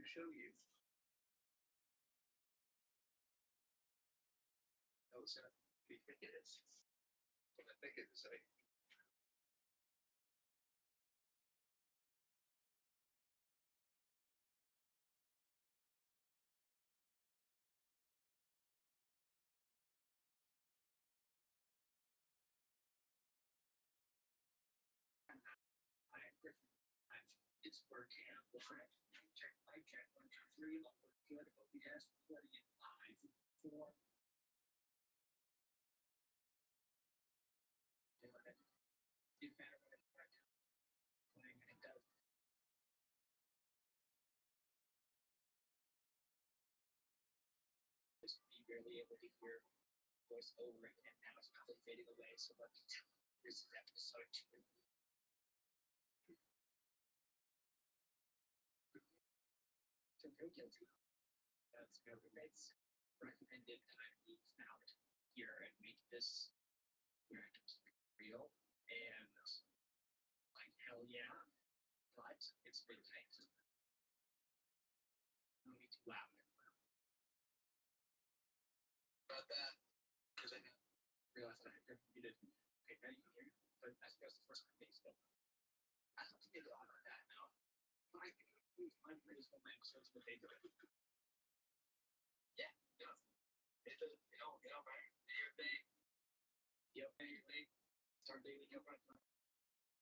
show you. Those we think it is. What I think it is a. It's working. Mic check 1 2 3. Look good. OBS recording in 5 4. Didn't matter what it's right now. Playing and it does. Just be barely able to hear voice over it, and now it's probably fading away. So let me tell you, this is episode 2. So very guilty. That's government's recommended that I move out here and make this real, and like hell yeah, but it's been tight. Don't be too loud. About that, because I realized that I muted. Okay, now you can hear me, but that's the first time they spoke. I have to get a lot of that now. But I think my greatest one episodes what they do. Yeah, it does, right? Your thing. Start dating your partner.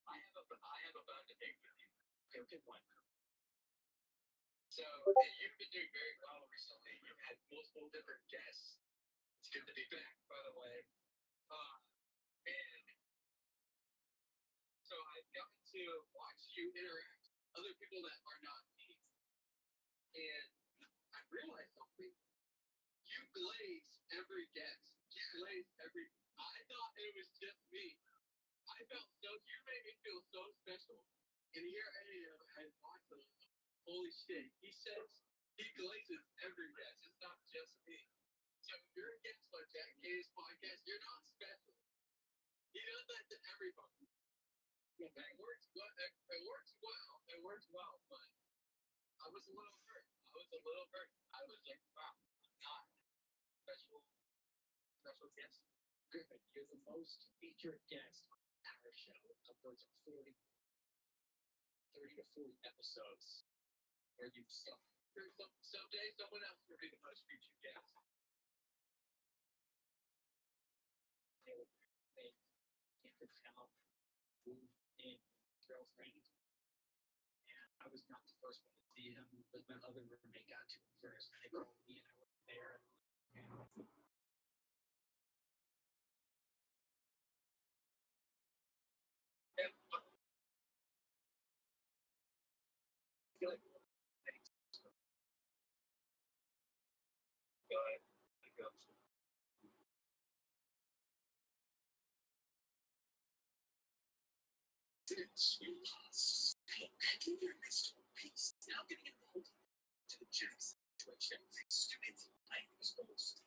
I have a bone to pick with you. Okay, pick one. So you've been doing very well recently. You've had multiple different guests. It's good to be back, by the way. And so I've gotten to watch you interact with other people that are not me. And I realized something. You glaze every guest. You glaze every. I thought it was just me. I felt so. You made me feel so special. And here I am. I watched them. Holy shit. He says he glazes every guest. It's not just me. So if you're a guest on Jack Gaye's podcast, you're not special. He does that to everybody. Yeah, that works well. It works well, but I was a little hurt. I was like, wow, I'm not special guest. Good. You're the most featured guest on our show. Upwards of 30 to 40 episodes where you've someday someone else will be the most featured guest. They can't tell who in girlfriend. And I was not the first one to see him, but my other roommate got to him first. And they called me and I went there. Your next piece now getting involved to the Jackson situation. Stupid life was almost.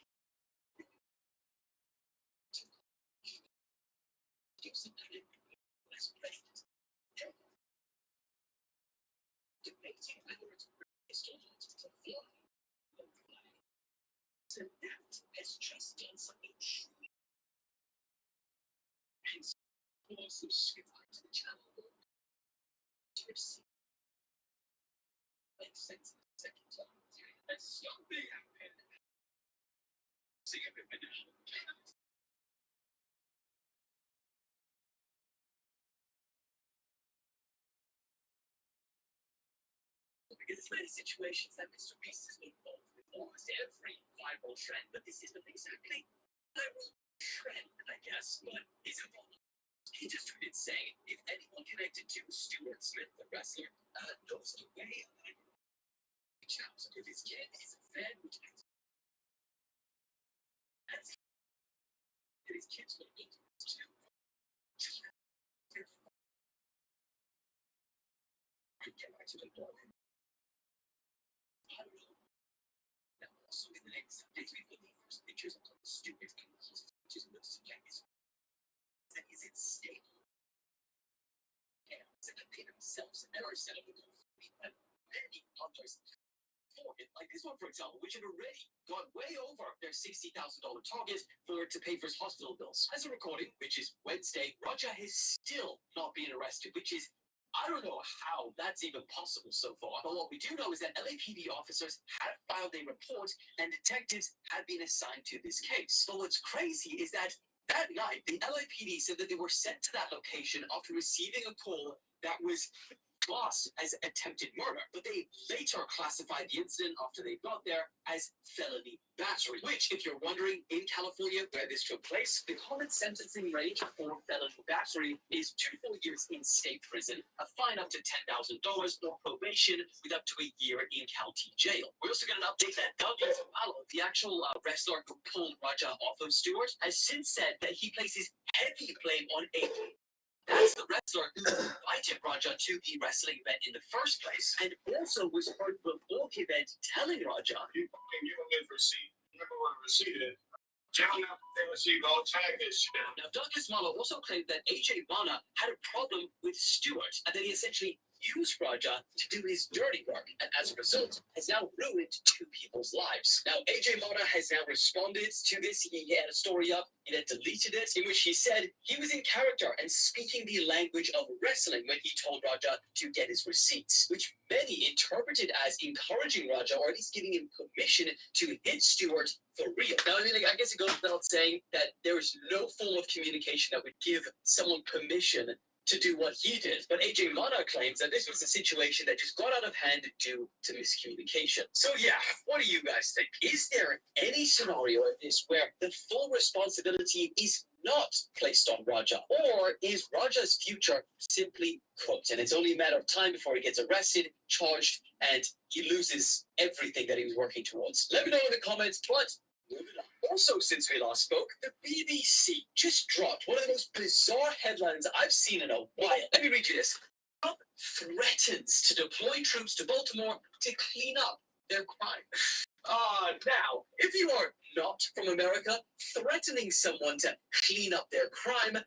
Do something less blatant. Debating whether it's equivalent to fly or fly. So that has just done something truly. And also subscribe to the channel. Tipsy. Makes sense the second time. And something happened. See everyone now. Because there's many situations that Mr. Beast has been involved with almost every viral trend, but this isn't exactly a viral trend, I guess, but it's involved. He just tweeted saying, if anyone connected to Stuart Smith, the wrestler, knows the way I reach out if his kid is a fan, which and his kids will need to get back to the north. I don't know. Now, also in the next days, we will need first pictures of Stuart and his pictures of those jackets. That is it stable. And that they themselves and are set up with many others like this one, for example, which had already gone way over their $60,000 target to pay for his hospital bills. As a recording, which is Wednesday, Raja has still not been arrested, which is I don't know how that's even possible so far. But what we do know is that LAPD officers had filed a report and detectives had been assigned to this case. But what's crazy is that night, the LAPD said that they were sent to that location after receiving a call that was classed as attempted murder, but they later classified the incident after they got there as felony battery, which, if you're wondering, in California, where this took place, the common sentencing range for felony battery is 2 full years in state prison, a fine up to $10,000, or probation with up to a year in county jail. We also got an update that Douglas Malo, the actual wrestler who pulled Raja off of Stewart, has since said that he places heavy blame on AJ. That's the wrestler who invited Raja to the wrestling event in the first place, and also was heard before the event telling Raja, "You don't get receipt. Remember what a receipt is. Tell them they receive all tag this shit." Now, Douglas Malo also claimed that AJ Mana had a problem with Stewart, and that he essentially used Raja to do his dirty work, and as a result, has now ruined 2 people's lives. Now, AJ Mana has now responded to this. He had a story up, he then deleted it, in which he said he was in character and speaking the language of wrestling when he told Raja to get his receipts, which many interpreted as encouraging Raja, or at least giving him permission to hit Stewart for real. Now, I mean, I guess it goes without saying that there is no form of communication that would give someone permission to do what he did. But AJ Mana claims that this was a situation that just got out of hand due to miscommunication. So yeah, what do you guys think? Is there any scenario in this where the full responsibility is not placed on Raja? Or is Raja's future simply cooked and it's only a matter of time before he gets arrested, charged, and he loses everything that he was working towards? Let me know in the comments, but also, since we last spoke, the BBC just dropped one of the most bizarre headlines I've seen in a while. Let me read you this. Trump threatens to deploy troops to Baltimore to clean up their crime. Now, if you are not from America, threatening someone to clean up their crime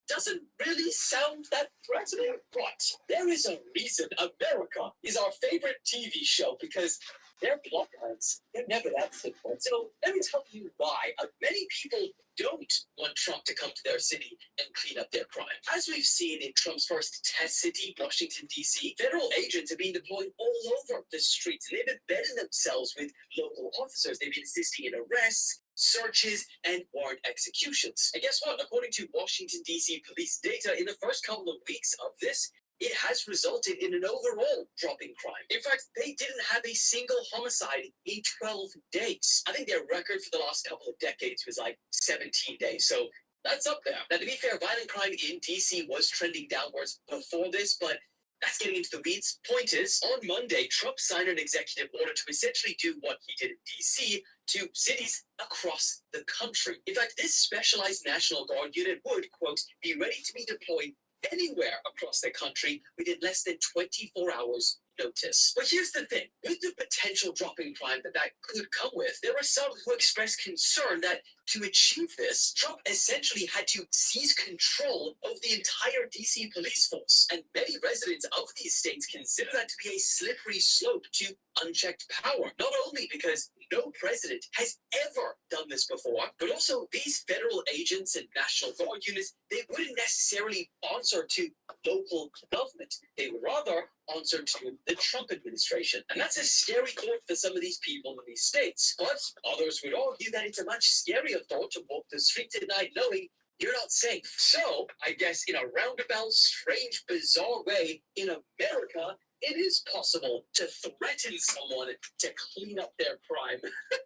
doesn't really sound that threatening. But there is a reason America is our favorite TV show, because their plot lines, they're never that simple. So let me tell you why many people don't want Trump to come to their city and clean up their crime. As we've seen in Trump's first test city, Washington, D.C., federal agents have been deployed all over the streets, and they've embedded themselves with local officers. They've been assisting in arrests, searches, and warrant executions. And guess what? According to Washington, D.C. police data, in the first couple of weeks of this, it has resulted in an overall drop in crime. In fact, they didn't have a single homicide in 12 days. I think their record for the last couple of decades was like 17 days. So that's up there. Now, to be fair, violent crime in DC was trending downwards before this, but that's getting into the weeds. Point is, on Monday, Trump signed an executive order to essentially do what he did in DC to cities across the country. In fact, this specialized National Guard unit would, quote, be ready to be deployed anywhere across the country within less than 24 hours notice. But here's the thing, with the potential drop in crime that could come with, there are some who express concern that to achieve this, Trump essentially had to seize control of the entire DC police force. And many residents of these states consider that to be a slippery slope to unchecked power. Not only because no president has ever done this before, but also these federal agents and National Guard units, they wouldn't necessarily answer to local government. They would rather answer to the Trump administration. And that's a scary thought for some of these people in these states. But others would argue that it's a much scarier thought to walk the streets at night knowing you're not safe. So, I guess in a roundabout, strange, bizarre way, in America, it is possible to threaten someone to clean up their crime.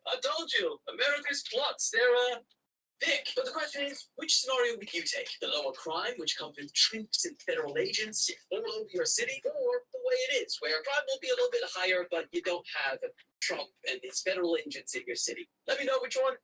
I told you, America's plots, they're thick. But the question is, which scenario would you take? The lower crime, which comes with troops and federal agents all over your city, or the way it is, where crime will be a little bit higher, but you don't have Trump and his federal agents in your city? Let me know which one.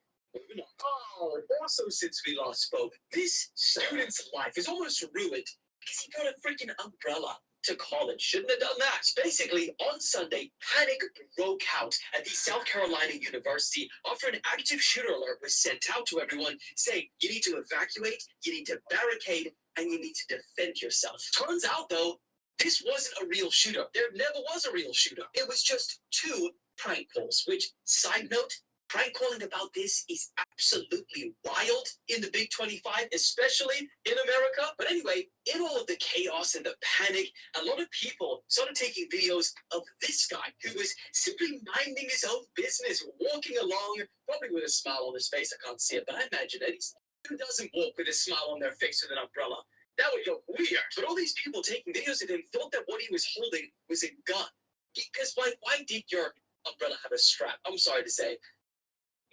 Oh, also, since we last spoke, this student's life is almost ruined because he brought a freaking umbrella to college. Shouldn't have done that. Basically, on Sunday, panic broke out at the South Carolina University after an active shooter alert was sent out to everyone saying you need to evacuate, you need to barricade, and you need to defend yourself. Turns out, though, This wasn't a real shooter. There never was a real shooter. It was just two prank calls, which, side note, prank calling about this is absolutely wild in the Big 25, especially in America. But anyway, in all of the chaos and the panic, a lot of people started taking videos of this guy who was simply minding his own business, walking along, probably with a smile on his face. I can't see it, but I imagine it. Who doesn't walk with a smile on their face with an umbrella? That would look weird. But all these people taking videos of him thought that what he was holding was a gun. Because why did your umbrella have a strap? I'm sorry to say.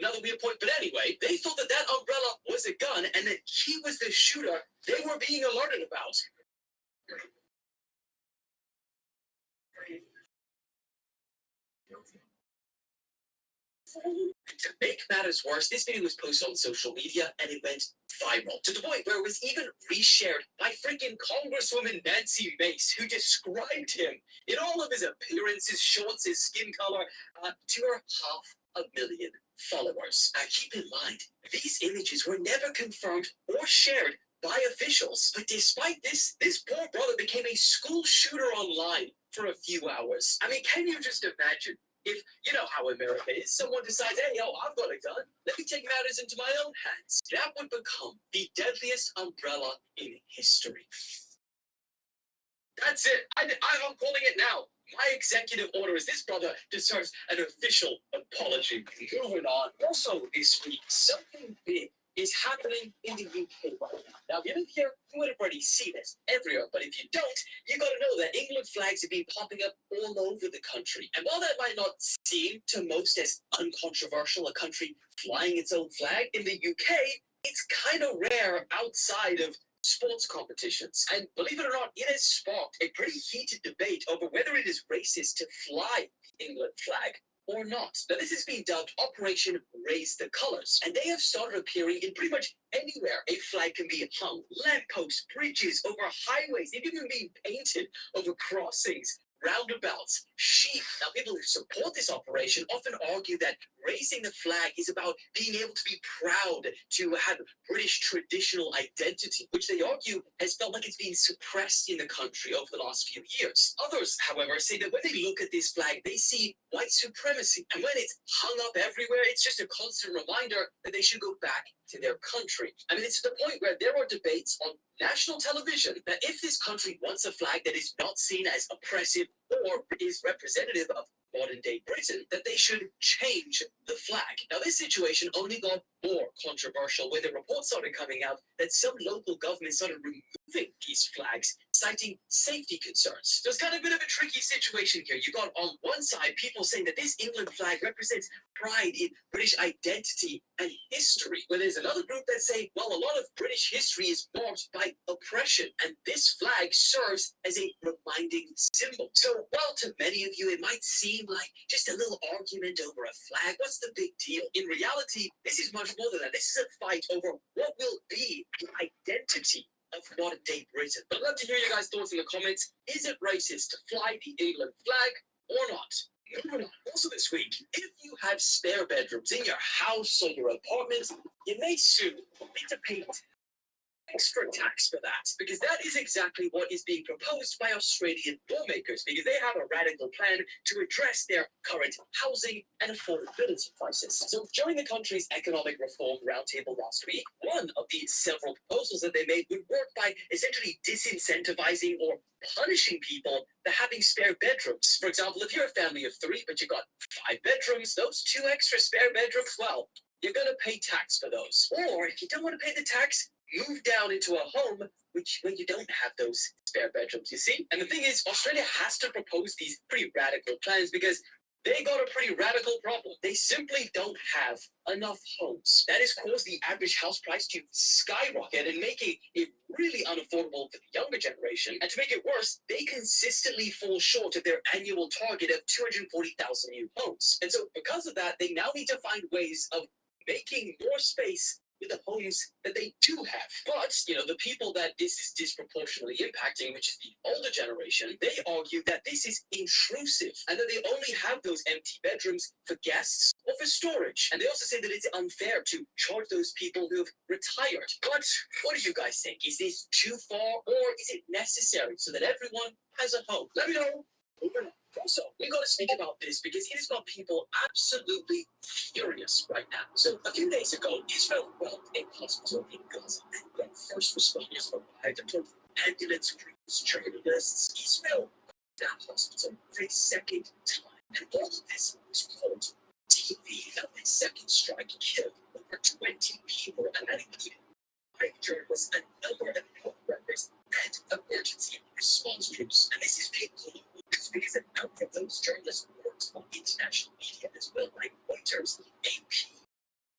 Another weird point, but anyway, they thought that that umbrella was a gun and that he was the shooter they were being alerted about. To make matters worse, this video was posted on social media and it went viral to the point where it was even reshared by freaking Congresswoman Nancy Mace, who described him in all of his appearance, his shorts, his skin color, to her 500,000 followers. Keep in mind, these images were never confirmed or shared by officials. But despite this poor brother became a school shooter online for a few hours. I mean, can you just imagine? If, you know how America is, someone decides, hey, yo, I've got a gun, let me take matters into my own hands. That would become the deadliest umbrella in history. That's it. I'm calling it now. My executive order is this brother deserves an official apology. Moving on. Also this week, something big is happening in the UK right now. Now, if you live here, you would have already seen it everywhere. But if you don't, you got to know that England flags have been popping up all over the country. And while that might not seem to most as uncontroversial, a country flying its own flag, in the UK, it's kind of rare outside of sports competitions. And believe it or not, it has sparked a pretty heated debate over whether it is racist to fly the England flag or not. Now, this is being dubbed Operation Raise the Colors, and they have started appearing in pretty much anywhere a flag can be hung. Lampposts, bridges, over highways, they've even been painted over crossings, roundabouts, sheep. Now, people who support this operation often argue that raising the flag is about being able to be proud to have British traditional identity, which they argue has felt like it's been suppressed in the country over the last few years. Others, however, say that when they look at this flag, they see white supremacy. And when it's hung up everywhere, it's just a constant reminder that they should go back to their country. I mean, it's to the point where there are debates on national television that if this country wants a flag that is not seen as oppressive or is representative of modern day Britain, that they should change the flag. Now, this situation only got more controversial when the reports started coming out that some local governments started removing these flags, citing safety concerns. So it's kind of a bit of a tricky situation here. You got on one side people saying that this England flag represents pride in British identity and history, where there's another group that say, well, a lot of British history is marked by oppression, and this flag serves as a reminding symbol. So while to many of you it might seem like just a little argument over a flag, what's the big deal? In reality, this is much more than that. This is a fight over what will be the identity of modern day Britain. But I'd love to hear your guys' thoughts in the comments. Is it racist to fly the England flag or not? Moving on. Also this week, if you have spare bedrooms in your house or your apartment, you may soon need to pay extra tax for that, because that is exactly what is being proposed by Australian lawmakers, because they have a radical plan to address their current housing and affordability crisis. So during the country's economic reform roundtable last week, one of the several proposals that they made would work by essentially disincentivizing or punishing people for having spare bedrooms. For example, if you're a family of 3 but you got 5 bedrooms, those 2 extra spare bedrooms, well, you're going to pay tax for those. Or if you don't want to pay the tax, move down into a home where you don't have those spare bedrooms, you see? And the thing is, Australia has to propose these pretty radical plans because they got a pretty radical problem. They simply don't have enough homes. That has caused the average house price to skyrocket and make it really unaffordable for the younger generation. And to make it worse, they consistently fall short of their annual target of 240,000 new homes. And so because of that, they now need to find ways of making more space with the homes that they do have. But, the people that this is disproportionately impacting, which is the older generation, they argue that this is intrusive and that they only have those empty bedrooms for guests or for storage. And they also say that it's unfair to charge those people who have retired. But what do you guys think? Is this too far, or is it necessary so that everyone has a home? Let me know. Also, we got to speak about this because it has got people absolutely furious right now. So, a few days ago, Israel whelmed a hospital in Gaza, and when first responders arrived and told ambulance crews, journalists, Israel that hospital for a second time. And all of this was called TV. Now, the second strike killed over 20 people, and that included 5 journalists, a number of health workers, and emergency response troops. And this is people because a number of those journalists worked on international media as well, like Reuters, AP,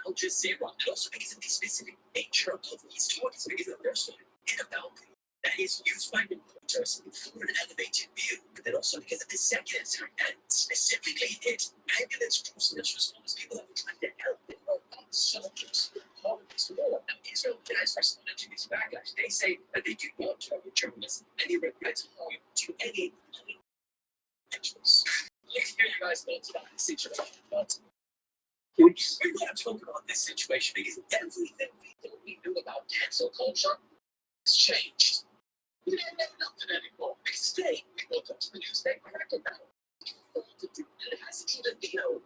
Al Jazeera, and also because of the specific nature of these talks, because the first one in a balcony that is used by reporters for an elevated view, but then also because of the second attack that specifically hit ambulance crews and responders, people that were trying to help, they were not soldiers. Part of this war. Now, Israel has responded to this backlash. They say that they do not target journalists, and they regret harm to any individuals. Let's hear you guys' thoughts about this situation. But we're going to talk about this situation because everything we thought we knew about cancel culture has changed. We don't know nothing anymore. Because today, we woke up to the news that cracked about it. And it hasn't even been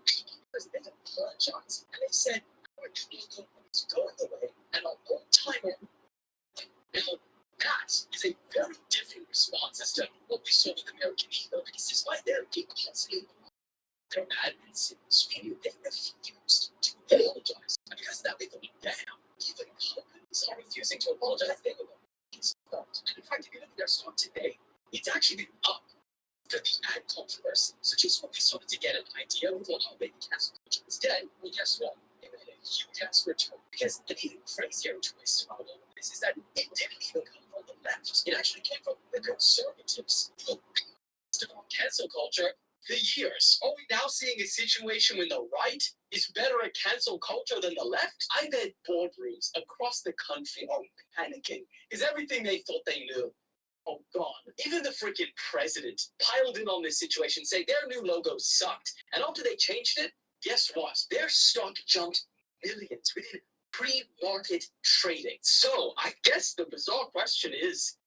because they apologized. And they said, our people is going away and our own timer. Now, that is a very different response as to what we saw with American Eagle, because despite their constantly their admins in this video, they refused to apologize. And because of that, they thought, damn, even companies are refusing to apologize. They were stopped. And in fact, if you look at their stock today, it's actually been up for the ad controversy. So just when we started to get an idea of what our maybe cancel culture is dead, well, guess what? It made a huge ass return. Because an even crazier twist about all of this is that it didn't even come from the left. It actually came from the conservatives who have on cancel culture for years. Are we now seeing a situation when the right is better at cancel culture than the left? I bet boardrooms across the country are panicking because everything they thought they knew, oh, gone. Even the freaking president piled in on this situation, saying their new logo sucked. And after they changed it, guess what? Their stock jumped millions within pre-market trading. So I guess the bizarre question is,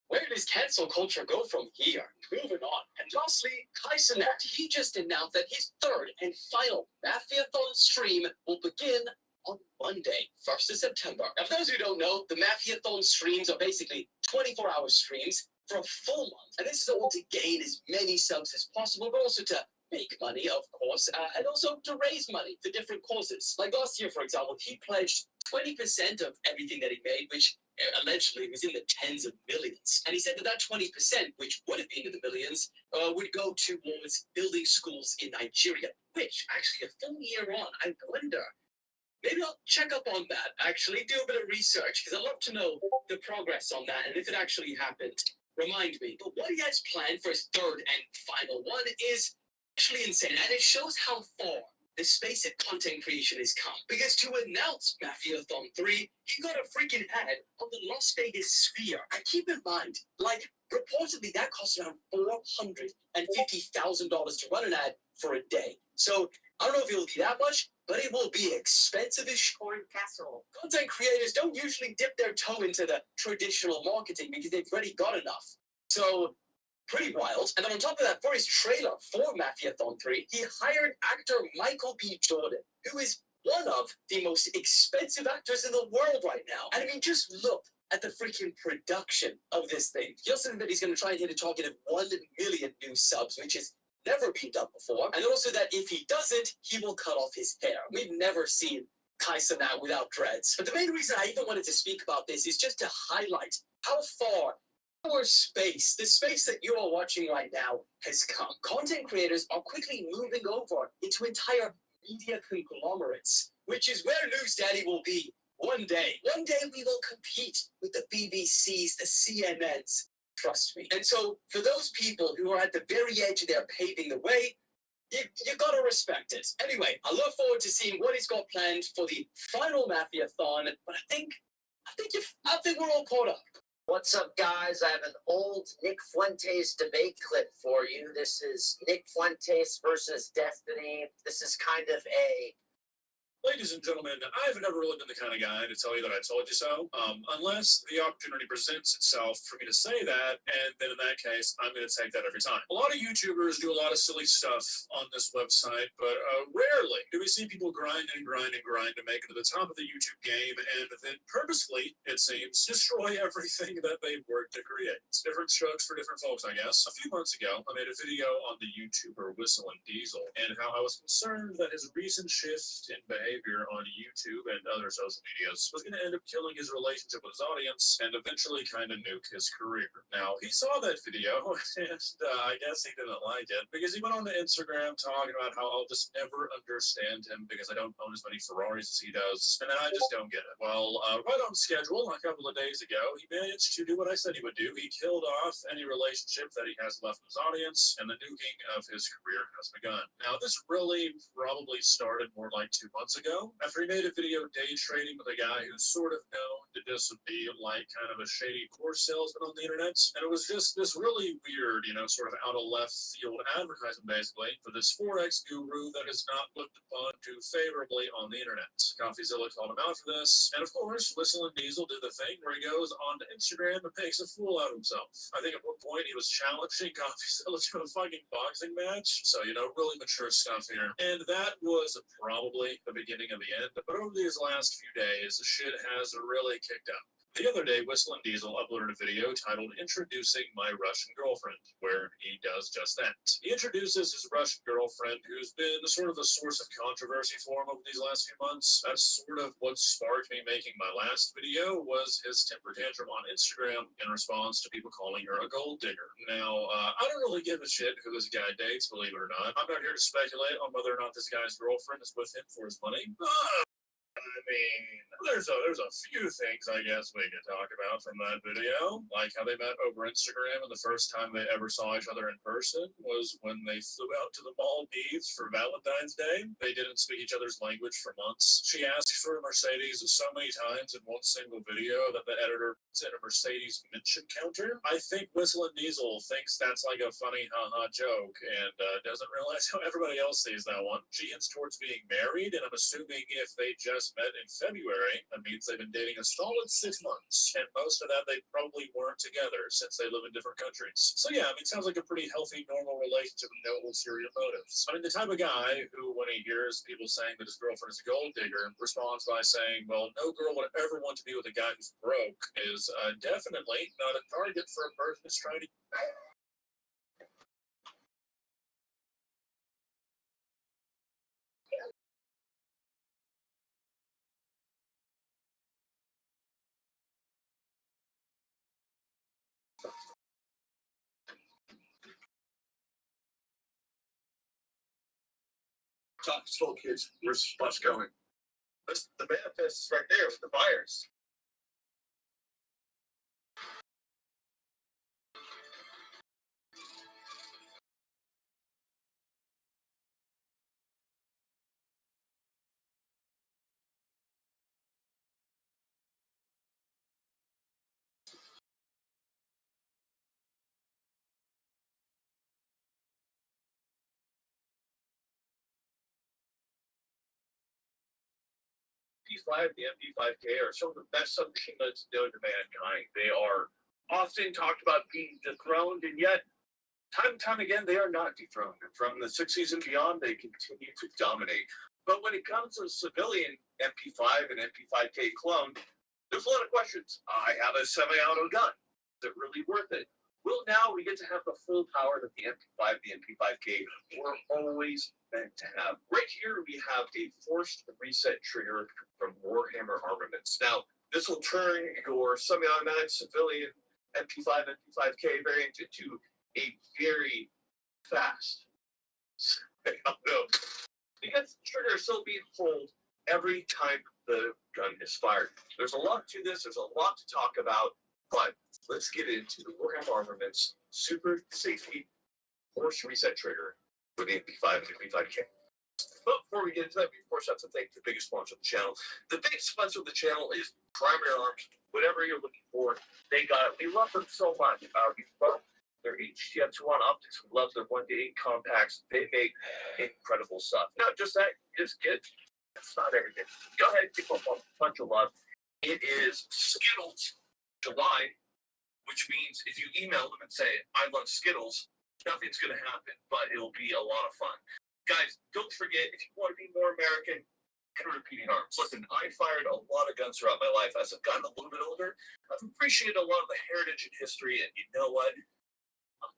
where does cancel culture go from here? Moving on. And lastly, Kai Cenat, he just announced that his third and final Mafiathon stream will begin on Monday, 1st of September. Now, for those who don't know, the Mafiathon streams are basically 24-hour streams for a full month. And this is all to gain as many subs as possible, but also to make money, of course, and also to raise money for different causes. Like last year, for example, he pledged 20% of everything that he made, which allegedly was in the tens of millions. And he said that that 20%, which would have been in the millions, would go towards building schools in Nigeria, which actually a full year on, I wonder, maybe I'll check up on that, actually, do a bit of research, because I'd love to know the progress on that, and if it actually happened, remind me. But what he has planned for his third and final one is actually insane, and it shows how far the space of content creation has come. Because to announce Mafiathon 3, he got a freaking ad on the Las Vegas Sphere. And keep in mind, like, reportedly that costs around $450,000 to run an ad for a day. So I don't know if it'll be that much, but it will be expensive-ish. Corn casserole. Content creators don't usually dip their toe into the traditional marketing because they've already got enough. So pretty wild. And then on top of that, for his trailer for Mafiathon 3, he hired actor Michael B. Jordan, who is one of the most expensive actors in the world right now. And I mean, just look at the freaking production of this thing. He also said that he's going to try and hit a target of 1 million new subs, which has never been done before. And also that if he doesn't, he will cut off his hair. We've never seen Kai Cenat without dreads. But the main reason I even wanted to speak about this is just to highlight how far our space, the space that you are watching right now, has come. Content creators are quickly moving over into entire media conglomerates, which is where News Daddy will be one day. One day we will compete with the BBCs, the CNNs, trust me. And so for those people who are at the very edge, they're paving the way, You gotta respect it. Anyway, I look forward to seeing what he's got planned for the final Mafia-thon, but I think we're all caught up. What's up, guys? I have an old Nick Fuentes debate clip for you. This is Nick Fuentes versus Destiny. This is kind of a Ladies and gentlemen, I've never really been the kind of guy to tell you that I told you so, unless the opportunity presents itself for me to say that, and then in that case, I'm going to take that every time. A lot of YouTubers do a lot of silly stuff on this website, but rarely do we see people grind and grind and grind to make it to the top of the YouTube game, and then purposefully, it seems, destroy everything that they've worked to create. It's different strokes for different folks, I guess. A few months ago, I made a video on the YouTuber Whistling Diesel, and how I was concerned that his recent shift in behavior on YouTube and other social medias was going to end up killing his relationship with his audience and eventually kind of nuke his career. Now, he saw that video and I guess he didn't like it because he went on to Instagram talking about how I'll just never understand him because I don't own as many Ferraris as he does, and then I just don't get it. Well, right on schedule, a couple of days ago, he managed to do what I said he would do. He killed off any relationship that he has left with his audience, and the nuking of his career has begun. Now, this really probably started more like 2 months ago, after he made a video day trading with a guy who's sort of known to just be like kind of a shady course salesman on the internet. And it was just this really weird, sort of out of left field advertisement basically for this Forex guru that is not looked upon too favorably on the internet. CoffeeZilla called him out for this, and of course, Whistling Diesel did the thing where he goes on to Instagram and makes a fool out of himself. I think at one point he was challenging CoffeeZilla to a fucking boxing match, so really mature stuff here. And that was probably the beginning of the end, but over these last few days, shit has really kicked up. The other day, Whistling Diesel uploaded a video titled Introducing My Russian Girlfriend, where he does just that. He introduces his Russian girlfriend, who's been sort of a source of controversy for him over these last few months. That's sort of what sparked me making my last video, was his temper tantrum on Instagram in response to people calling her a gold digger. Now, I don't really give a shit who this guy dates, believe it or not. I'm not here to speculate on whether or not this guy's girlfriend is with him for his money. I mean, there's a few things I guess we could talk about from that video, like how they met over Instagram, and the first time they ever saw each other in person was when they flew out to the Maldives for Valentine's Day. They didn't speak each other's language for months. She asked for a Mercedes so many times in one single video that the editor set a Mercedes mention counter. I think Whistling Diesel thinks that's like a funny haha joke and doesn't realize how everybody else sees that one. She hints towards being married, and I'm assuming if they just met in February, that means they've been dating a solid 6 months, and most of that they probably weren't together since they live in different countries. So yeah, it sounds like a pretty healthy, normal relationship with no ulterior motives. I mean, the type of guy who, when he hears people saying that his girlfriend is a gold digger, responds by saying, well, no girl would ever want to be with a guy who's broke, is definitely not a target for a person who's trying to... Talk to little kids. Where's the bus going? The manifest is right there with the buyers. MP5, the MP5K are some of the best submachine guns known to mankind. They are often talked about being dethroned, and yet, time and time again, they are not dethroned. And from the 60s and beyond, they continue to dominate. But when it comes to civilian MP5 and MP5K clone, there's a lot of questions. I have a semi-auto gun. Is it really worth it? Well, now we get to have the full power that the MP5, the MP5K were always meant to have. Right here, we have a forced reset trigger from Warhammer Armaments. Now, this will turn your semi-automatic civilian MP5, MP5K variant into a very fast semi-auto. Because the trigger is still being pulled every time the gun is fired. There's a lot to this. There's a lot to talk about. But let's get into the Warhammer Armaments Super Safety Force Reset Trigger for the MP5 and the MP5K. But before we get into that, we of course have to thank the biggest sponsor of the channel. The biggest sponsor of the channel is Primary Arms. Whatever you're looking for, they got it. We love them so much. We love their HTF2 on optics. We love their 1-to-8 compacts. They make incredible stuff. Not just that, you just get, that's not everything. Go ahead and give them a bunch of love. It is Skittles July, which means if you email them and say, I love Skittles, nothing's going to happen, but it'll be a lot of fun. Guys, don't forget, if you want to be more American, and repeating arms. Listen, I fired a lot of guns throughout my life. As I've gotten a little bit older, I've appreciated a lot of the heritage and history, and you know what?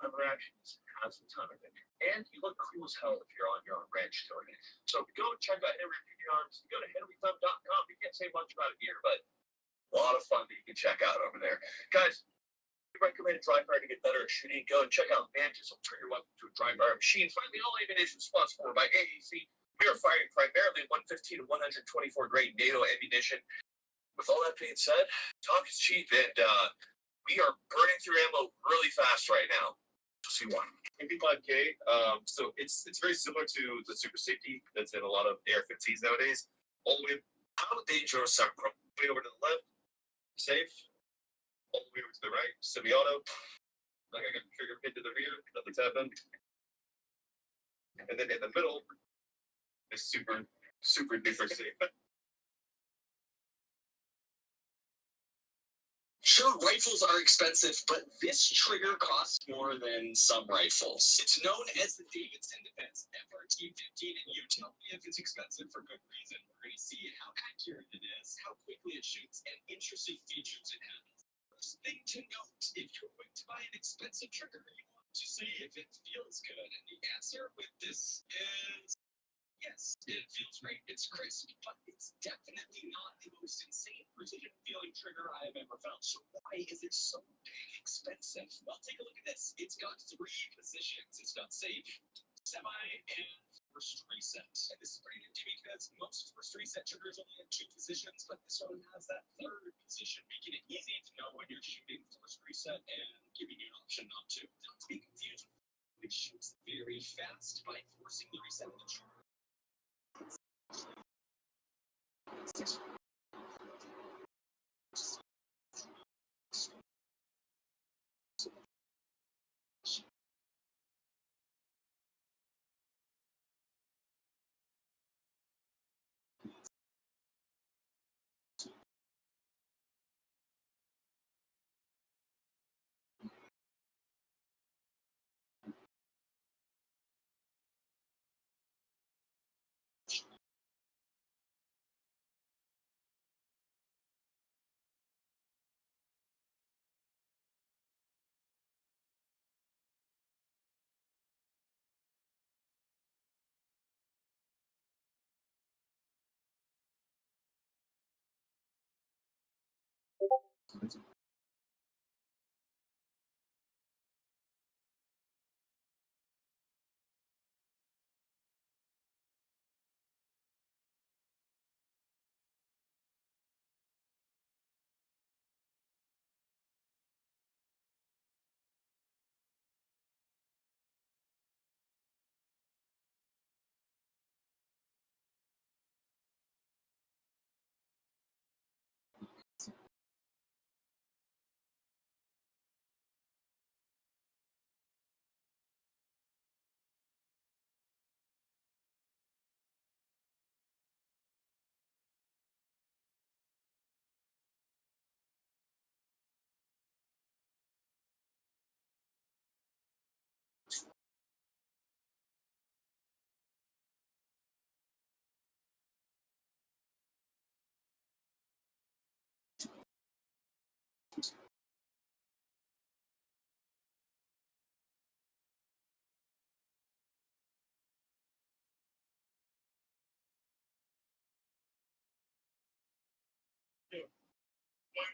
Other actions have some time, I think. And you look cool as hell if you're on your own ranch doing it. So go check out Henry Repeating Arms. Go to henryclub.com. We can't say much about it here, but a lot of fun that you can check out over there. Guys, we recommend dry fire to get better at shooting. Go and check out Mantis. Will turn your weapon to a dry fire machine. Finally, all ammunition sponsored by AAC. We are firing primarily 115 to 124 grade NATO ammunition. With all that being said, talk is cheap, and we are burning through ammo really fast right now. Just see one. MP5K, so it's very similar to the Super Safety that's in a lot of AR-15s nowadays. All the way How dangerous are way over to the left, safe. All the way over to the right, semi-auto. Like I got the trigger pin to the rear, nothing's happened. And then in the middle is super duper safe. Sure, rifles are expensive, but this trigger costs more than some rifles. It's known as the Davidson Defense FRT-15, and you tell me if it's expensive for good reason. We're going to see how accurate it is, how quickly it shoots, and interesting features it has. First thing to note, if you're going to buy an expensive trigger, you want to see if it feels good. And the answer with this is yes, it feels great. It's crisp, but it's definitely not the most insane precision feeling trigger I have ever found. So why is it so dang expensive? Well, take a look at this. It's got 3 positions. It's got safe, semi, and first reset. And this is pretty nifty because most first reset triggers only have 2 positions, but this one has that 3rd position, making it easy to know when you're shooting first reset and giving you an option not to. Don't be confused. It shoots very fast by forcing the reset of the trigger.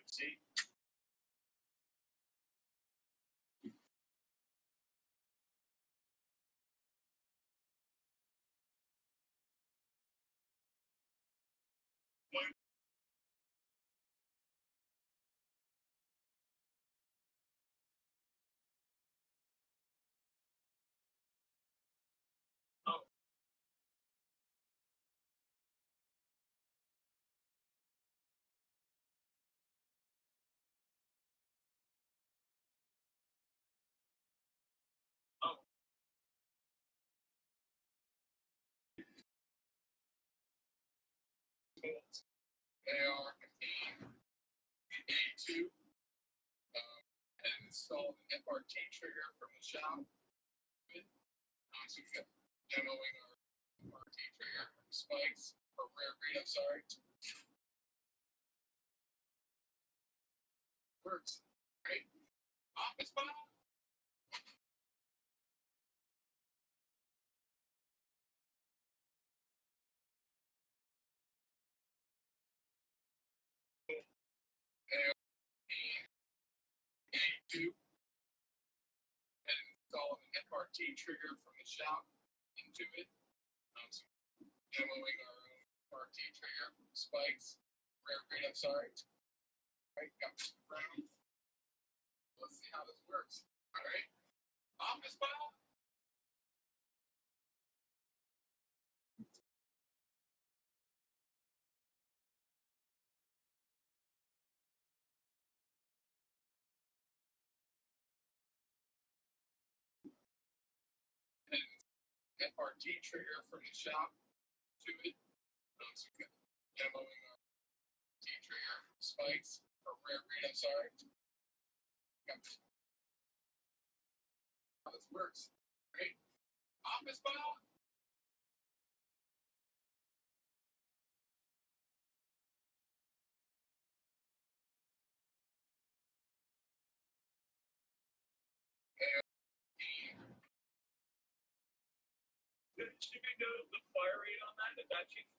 See? AR-15, A2, and install an FRT trigger from the shop. So we've got demoing our FRT trigger spikes or rare breed. I'm sorry. Works. Right? Office file. A2, and install an FRT trigger from the shop into it. So demoing our own FRT trigger spikes. Rare breed. I'm sorry. Right? Got rounds. Let's see how this works. All right. Office file. And FRT trigger from the shop to it. So we've got demoing our FRT trigger spikes or rare breed. I'm sorry. Got how this works. Right. Office file. Should we know the fire rate on that? If that changes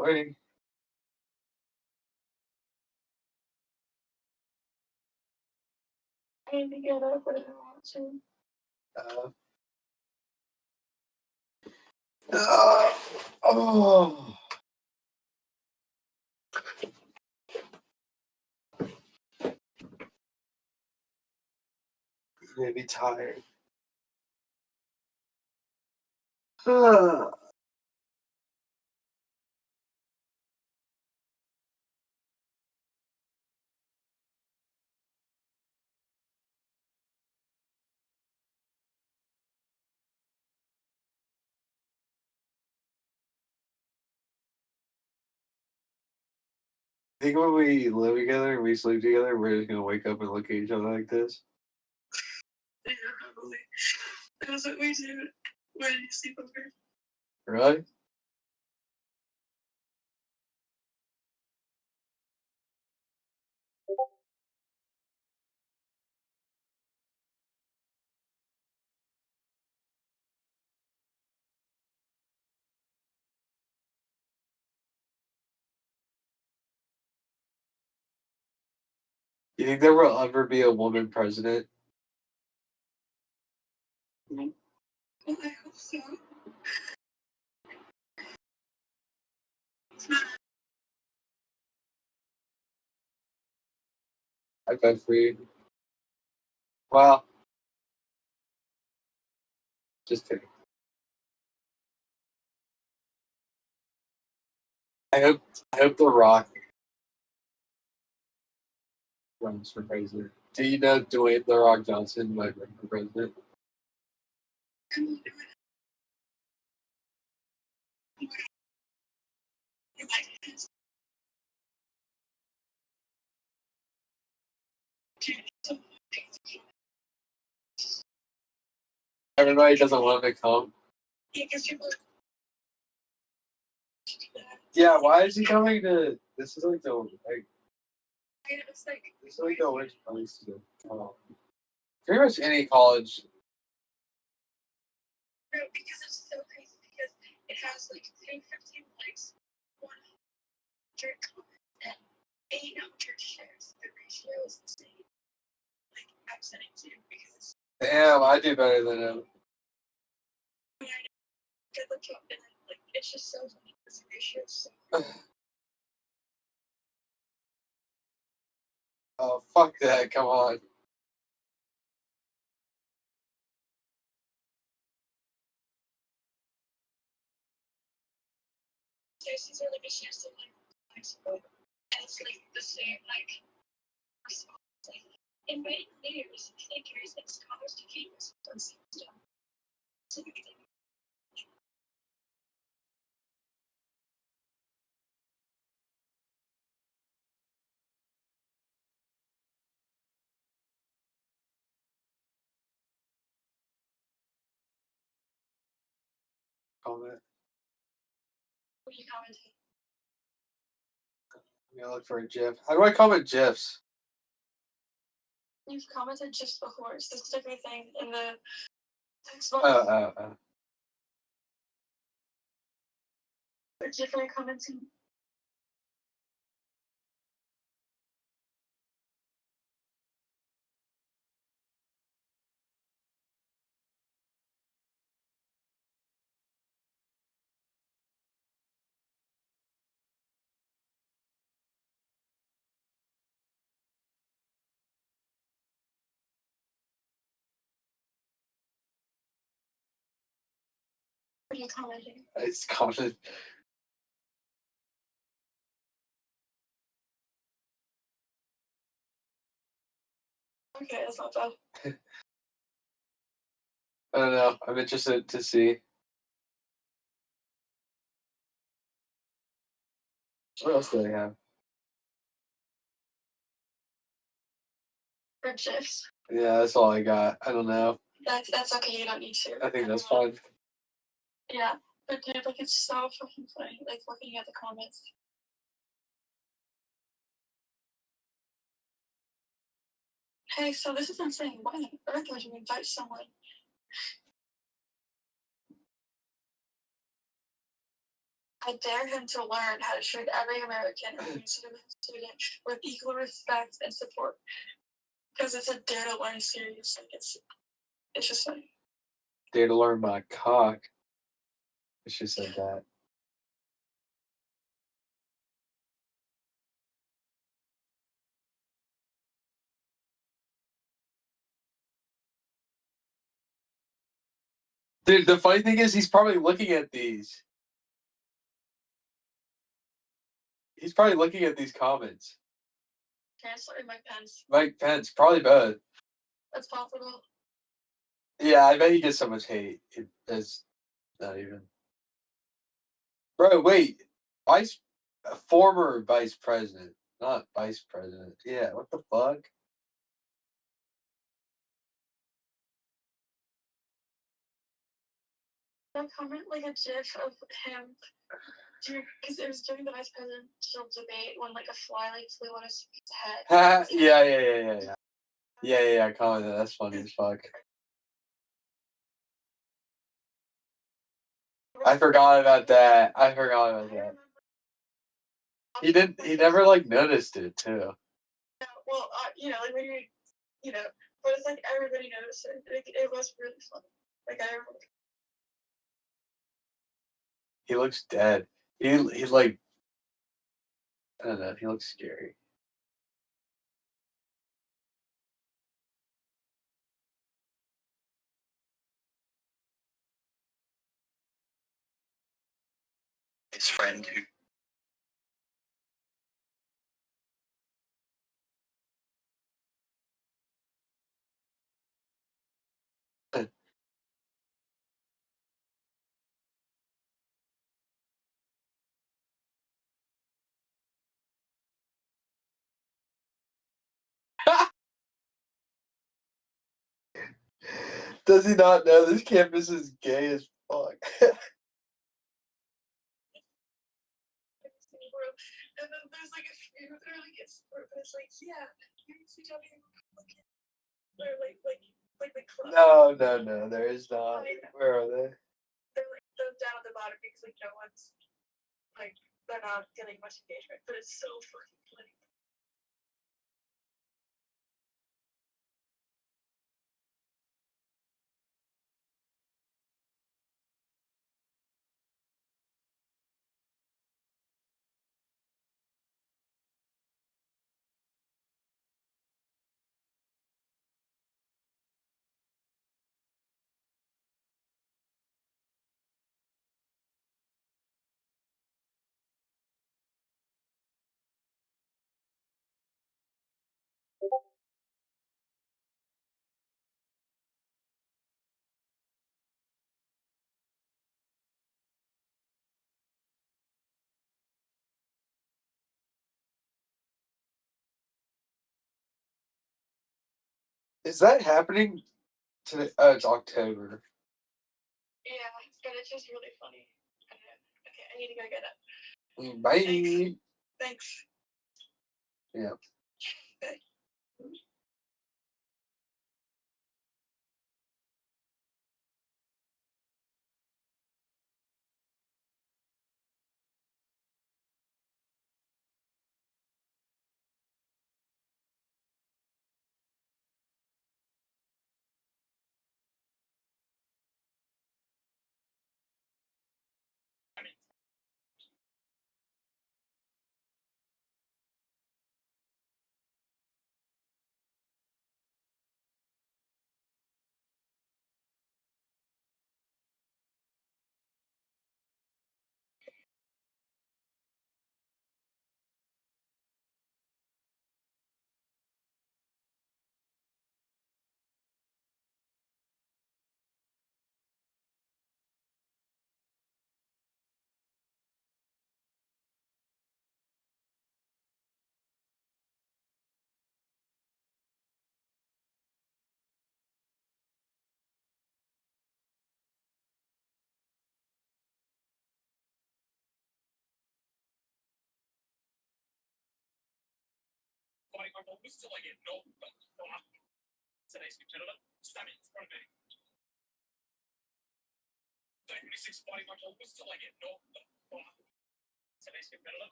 Morning. I need to get up, but I don't want to. Oh. I'm gonna be tired. I think when we live together and we sleep together, we're just gonna wake up and look at each other like this. Yeah, probably. That's what we do when you sleep over. Really? You think there will ever be a woman president? Well, I hope so. I bet for you. Well, just kidding. I hope The Rock runs for president. Do you know Dwayne The Rock Johnson might run for president? I'm gonna do it. You like this? Everybody doesn't want him to come. Yeah, because people. Yeah, why is he coming to? This is like the like. It's like. This is like the worst place to go. Pretty much any college. No, because it's so crazy because it has like 10, 15 likes, 100 comments, and 800 shares. The ratio is insane. Like, I'm sending to you because Damn, I do better than him. I get the job and like it's just so funny because the ratio is so. Oh, fuck that, come on. These are like a share so like and it's like the same like response like invite players, thinkers, and scholars to games and stuff. So we can Comment. what you commenting. I'm gonna look for a GIF. How do I comment GIFs? You've commented just before. It's the sticker thing in the text box. Or different commenting. What are you commenting? It's commented. Okay, that's not bad. I don't know. I'm interested to see. What else do they have? For GIFs. Yeah, that's all I got. I don't know. That's okay, you don't need to. I think that's fine. Yeah. But dude, like it's so fucking funny, like looking at the comments. Hey, so this is insane. Why on earth would you invite someone? I dare him to learn how to treat every American and student with equal respect and support. Because it's a dare to learn series. Like it's just funny. Dare to learn my cock. I should have said that. Dude, the funny thing is, he's probably looking at these. He's probably looking at these comments. Chancellor and Mike Pence. Mike Pence, probably both. That's possible. Yeah, I bet he gets so much hate. It's not even. Bro, wait. Former vice president, not vice president. Yeah, what the fuck? I comment like a gif of him, because it was during the vice presidential debate when like a fly like flew on his head. Yeah. I commented. That's funny as fuck. I forgot about that. He didn't. He never like noticed it too. Well, like when but it's like everybody noticed it. It was really funny. Like I remember. He looks dead. He's like, I don't know. He looks scary. His friend who Does he not know this campus is gay as fuck? And then there's like a few that are like it's like yeah, you see how many Republicans or like the club. No, there is not. Where are they? They're like down at the bottom because like no one's like they're not getting much engagement, but it's so fucking funny. Is that happening today? Oh, it's October. Yeah, but it's just really funny. Okay, I need to go get it. Bye. Thanks. Yeah. Okay.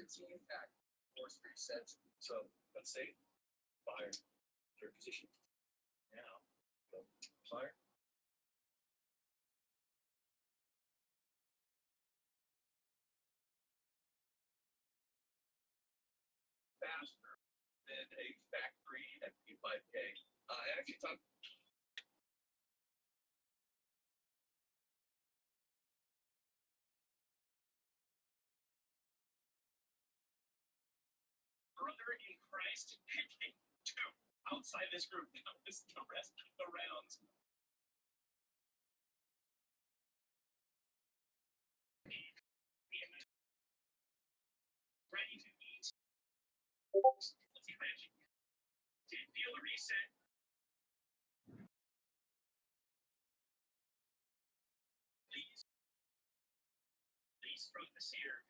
The team attack force reset. So let's say fire, third position. Now, go fire. Faster than a factory MP5K. I actually talked. Brother in Christ, two outside this group. Now is the rest of the rounds. Ready to eat. Let's see, Reggie. Did feel a reset. Please from the seer.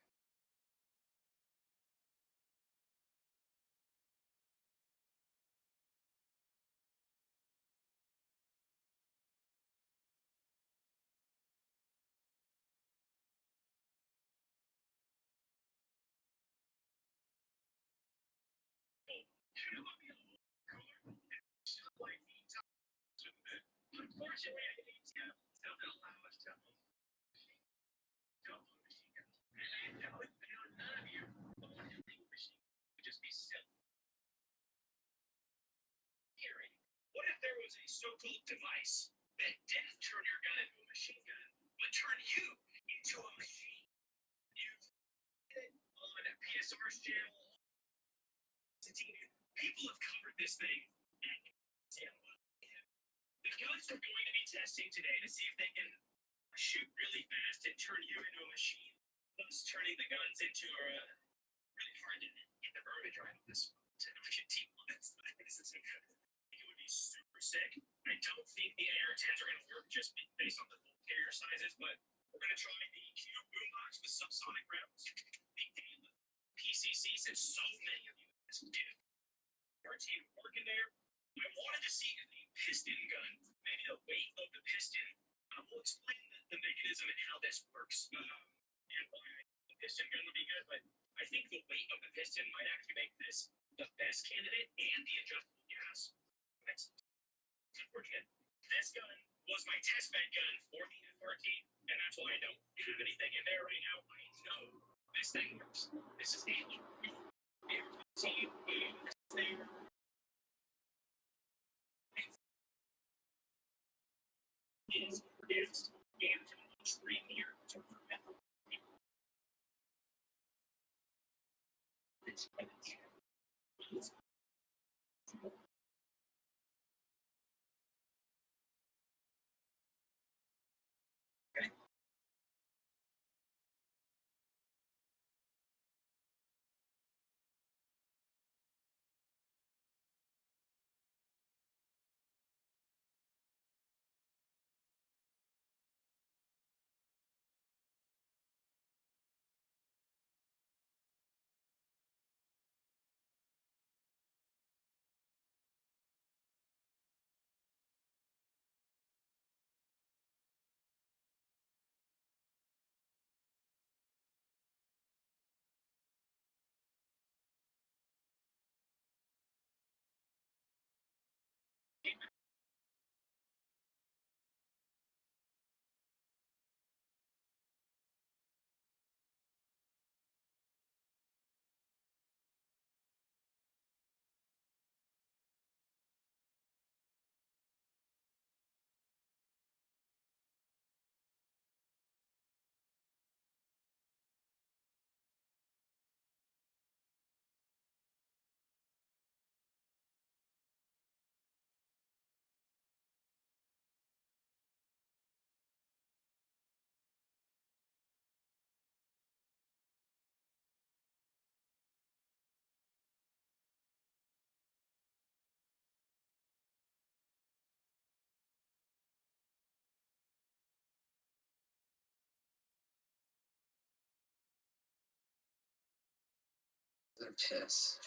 Unfortunately, I need to doesn't allow us to own machine guns. And none of you own a machine would just be silly. Hearing. What if there was a so-called device that didn't turn your gun into a machine gun, but turned you into a machine? You've on a PSR's channel. People have covered this thing. The guns are going to be testing today to see if they can shoot really fast and turn you into a machine. Thus turning the guns into really hard to get the verbiage right on this one. It would be super sick. I don't think the AR-10s are going to work just based on the carrier sizes, but we're going to try the Cube boombox with subsonic rounds. Big deal. PCC, since so many of you guys did our team working there, I wanted to see the piston gun, maybe the weight of the piston. We'll explain the mechanism and how this works, and why the piston gun would be good, but I think the weight of the piston might actually make this the best candidate and the adjustable gas. That's unfortunate. This gun was my test bed gun for the FRT, and that's why I don't have anything in there right now. I know this thing works. This is the team thing. Is produced and extreme here to remember. It's They're piss.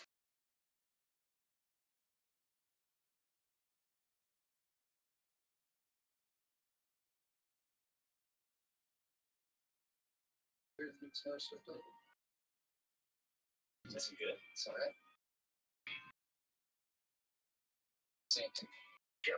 That's good. It's all right. Same thing. Yep.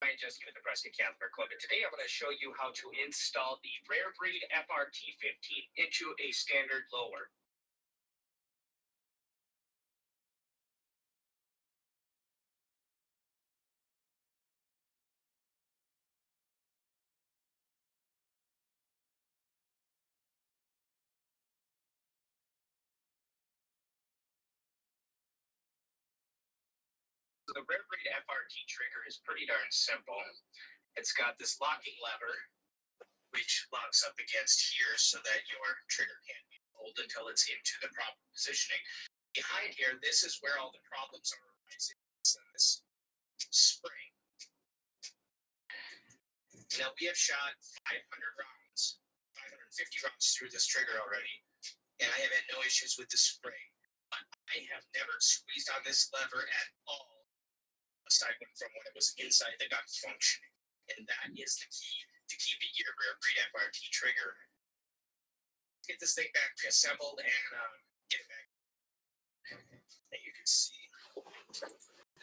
Hi, Jessica with the Nebraska Catholic Club, and today I'm going to show you how to install the Rare Breed FRT15 into a standard lower. The Rare Breed FRT trigger is pretty darn simple. It's got this locking lever, which locks up against here so that your trigger can't be pulled until it's into the proper positioning. Behind here, this is where all the problems are arising. It's in this spring. Now, we have shot 500 rounds, 550 rounds through this trigger already, and I have had no issues with the spring. I have never squeezed on this lever at all, aside from when it was inside the gun functioning. And that is the key to keeping your Rare Breed FRT trigger. Get this thing back reassembled and get it back. And you can see that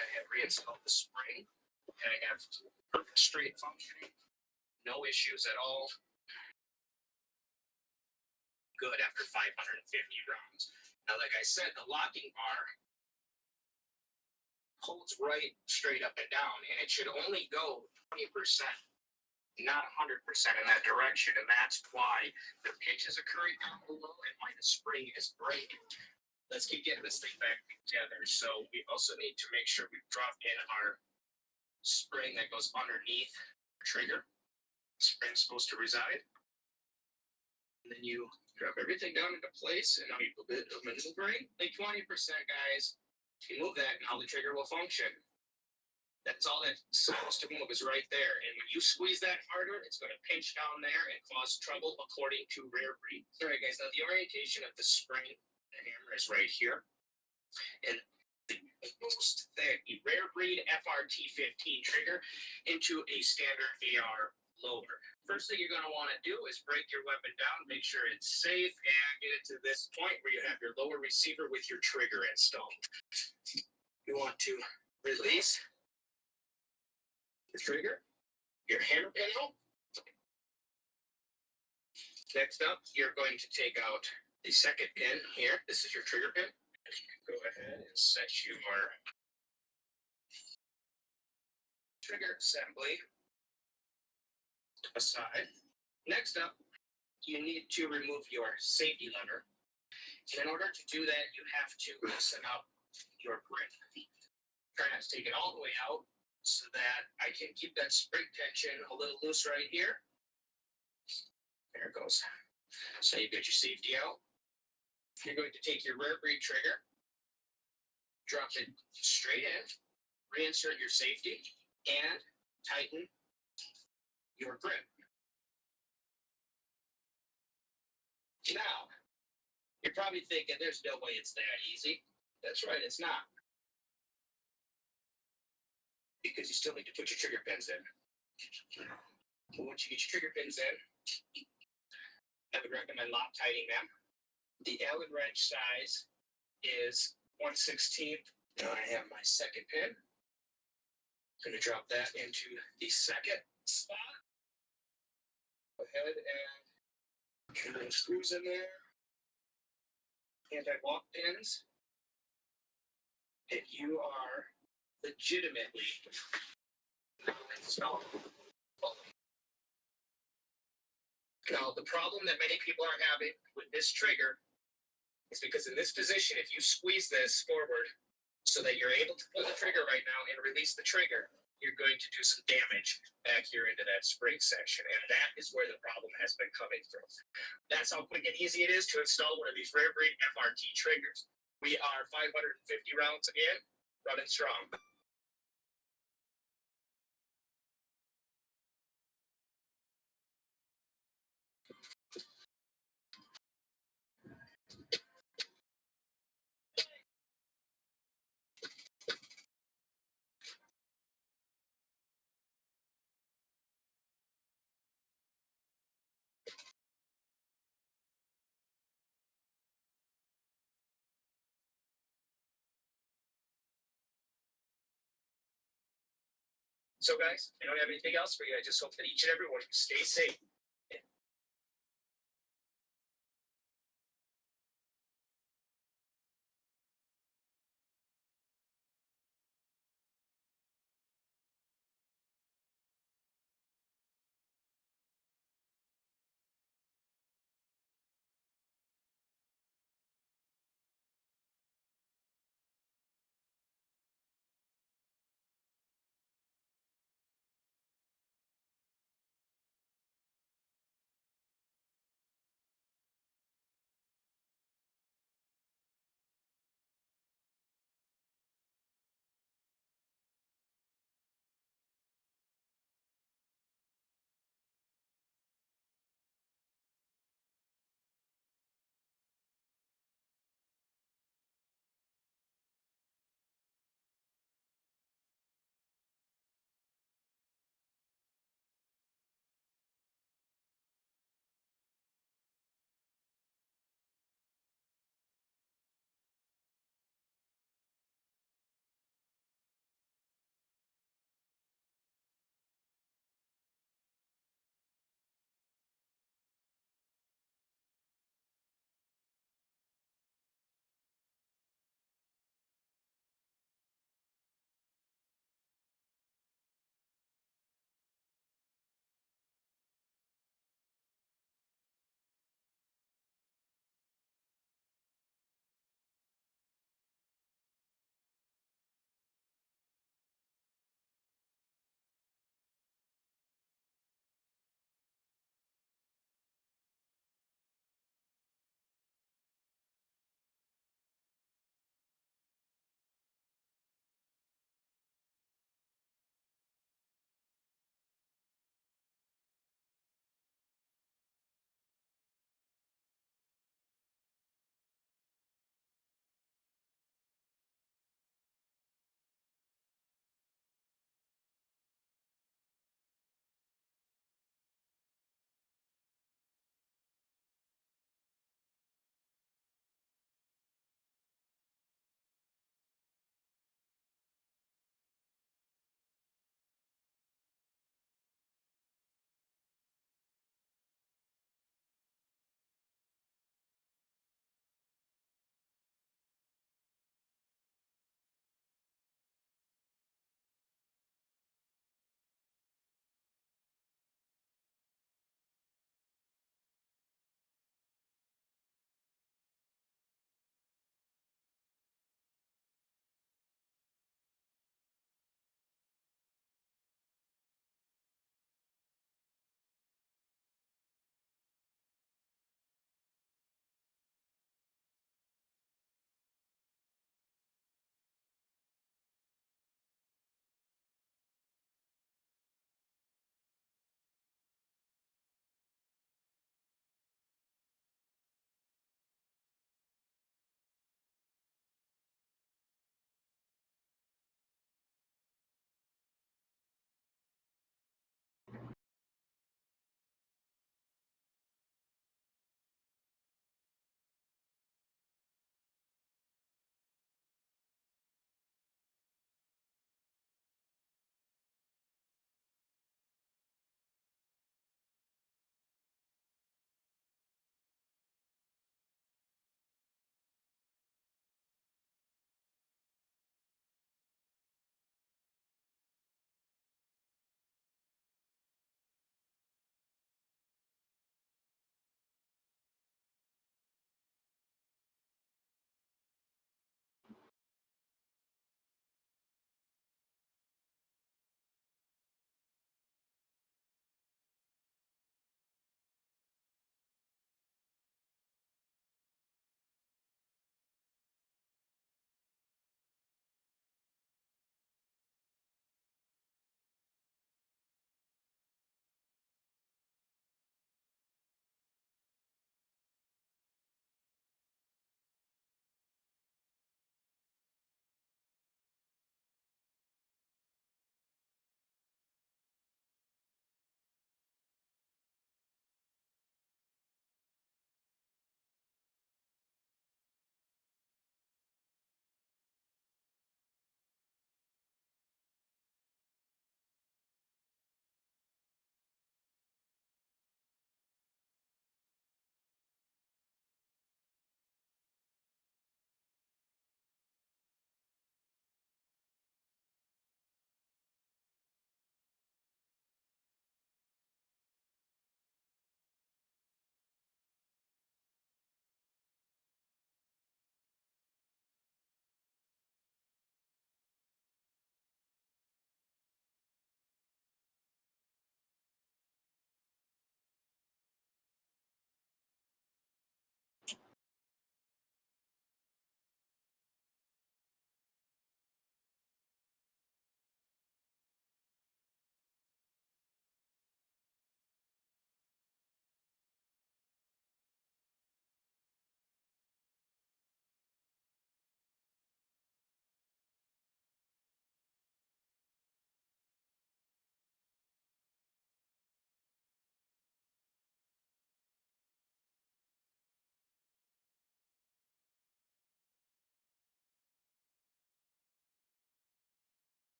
I have reinstalled the spring and I have perfect straight functioning. No issues at all. Good after 550 rounds. Now, like I said, the locking bar holds right straight up and down, and it should only go 20%, not 100% in that direction, and that's why the pitch is occurring down below and why the spring is breaking. Let's keep getting this thing back together. So we also need to make sure we drop in our spring that goes underneath the trigger. Spring's supposed to reside. And then you drop everything down into place, and now you do a bit of maneuvering. Like 20%, guys. You move that, and how the trigger will function. That's all that's supposed to move is right there. And when you squeeze that harder, it's going to pinch down there and cause trouble according to Rare Breed. All right, guys, now the orientation of the spring, the hammer is right here. And the Rare Breed FRT15 trigger into a standard VR lower. First thing you're going to want to do is break your weapon down, make sure it's safe, and get it to this point where you have your lower receiver with your trigger installed. You want to release the trigger, your hammer panel. Next up, you're going to take out the second pin here. This is your trigger pin. And you can go ahead and set your trigger assembly aside. Next up, you need to remove your safety lever. And in order to do that, you have to loosen up your grip. Try not to take it all the way out so that I can keep that spring tension a little loose right here. There it goes. So you've got your safety out. You're going to take your Rare Breed trigger, drop it straight in, reinsert your safety, and tighten your grip. Now, you're probably thinking there's no way it's that easy. That's right, it's not. Because you still need to put your trigger pins in. But once you get your trigger pins in, I would recommend Loctiting them. The Allen wrench size is 1/16. Now I have my second pin. I'm going to drop that into the second spot. Go ahead and turn the screws in there. Anti-lock pins. And you are legitimately installed. Now, the problem that many people are having with this trigger is because in this position, if you squeeze this forward so that you're able to pull the trigger right now and release the trigger, you're going to do some damage back here into that spring section. And that is where the problem has been coming from. That's how quick and easy it is to install one of these rare breed FRT triggers. We are 550 rounds in, running strong. So guys, I don't have anything else for you. I just hope that each and every one of you stay safe.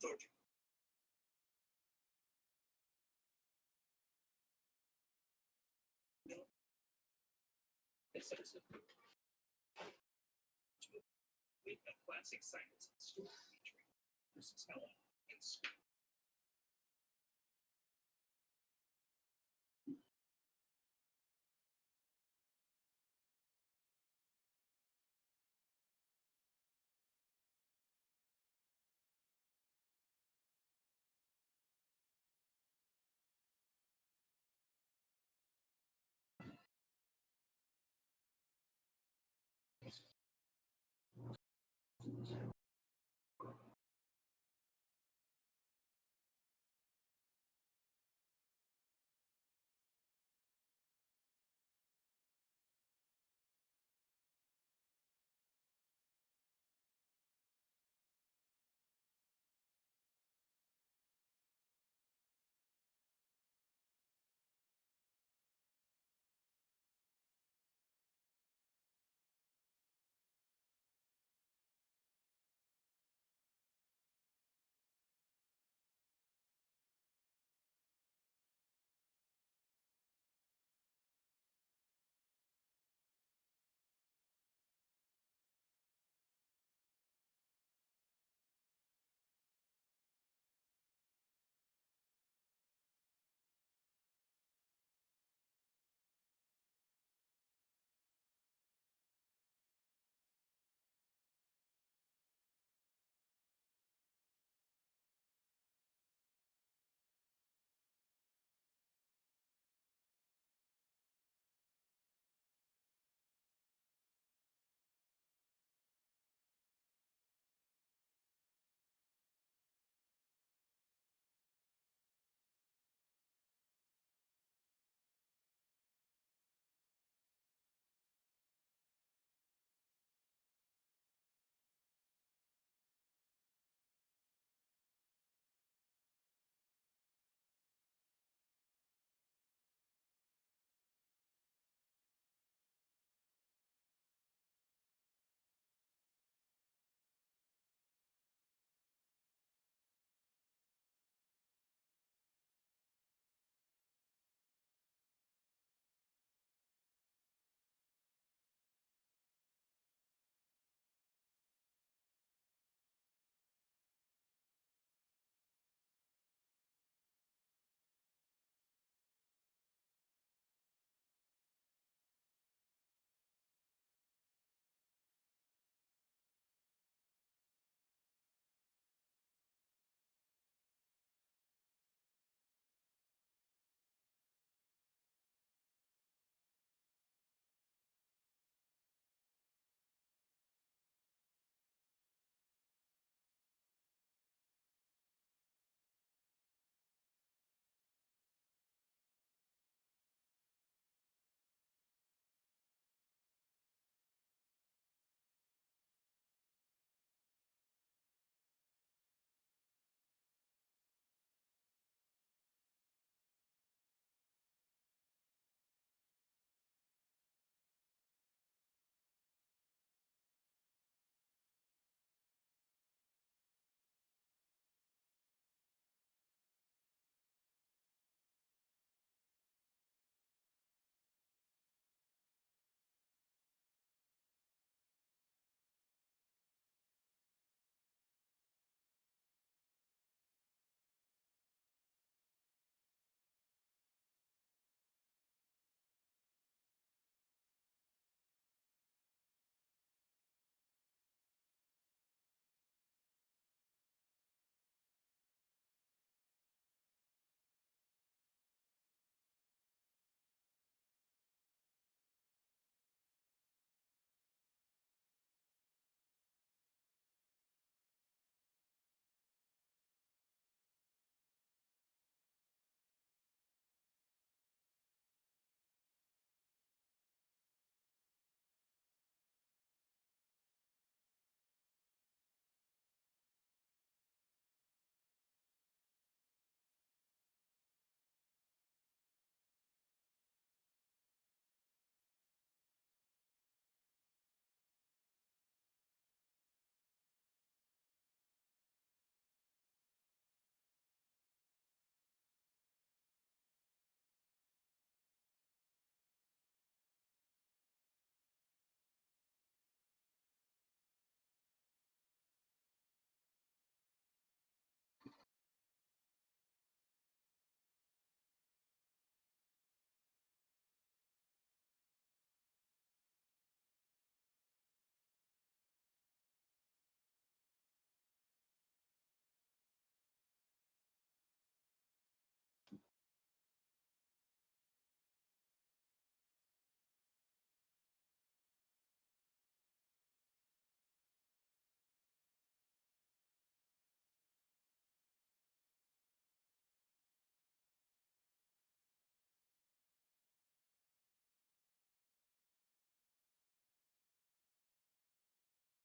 told you. No. It's sensitive. With a classic science story featuring Mrs. Helen and Sue.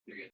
You're good.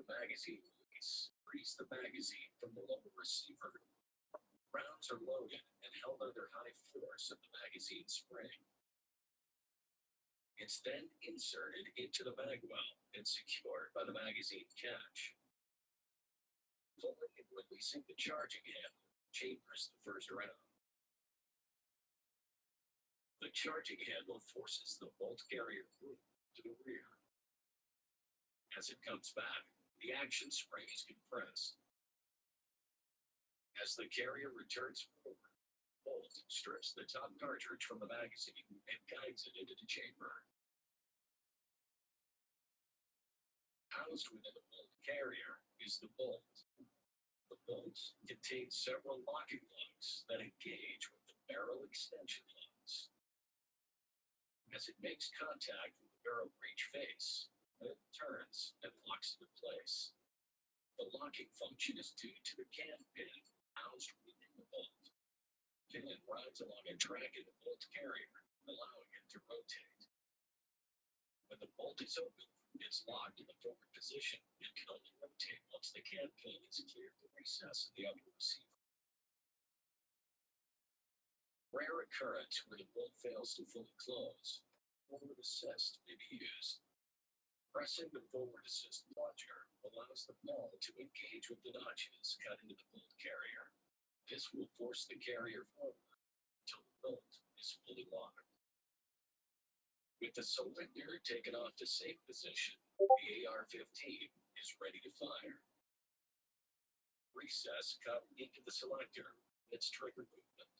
The magazine release frees the magazine from the lower receiver. Rounds are loaded and held under high force at the magazine spring. It's then inserted into the mag well and secured by the magazine catch. Pulling and releasing the charging handle chambers the first round. The charging handle forces the bolt carrier group to the rear. As it comes back, the action spring is compressed. As the carrier returns forward, bolt strips the top cartridge from the magazine and guides it into the chamber. Housed within the bolt carrier is the bolt. The bolt contains several locking lugs that engage with the barrel extension lugs. As it makes contact with the barrel breech face, it turns and locks into place. The locking function is due to the can pin housed within the bolt. Pin rides along a track in the bolt carrier, allowing it to rotate. When the bolt is open, it's locked in the forward position and can only rotate once the can pin is cleared the recess of the upper receiver. Rare occurrence where the bolt fails to fully close, forward assist may be used. Pressing the forward assist plunger allows the ball to engage with the notches cut into the bolt carrier. This will force the carrier forward until the bolt is fully locked. With the cylinder taken off to safe position, the AR-15 is ready to fire. Recess cut into the selector, its trigger movement.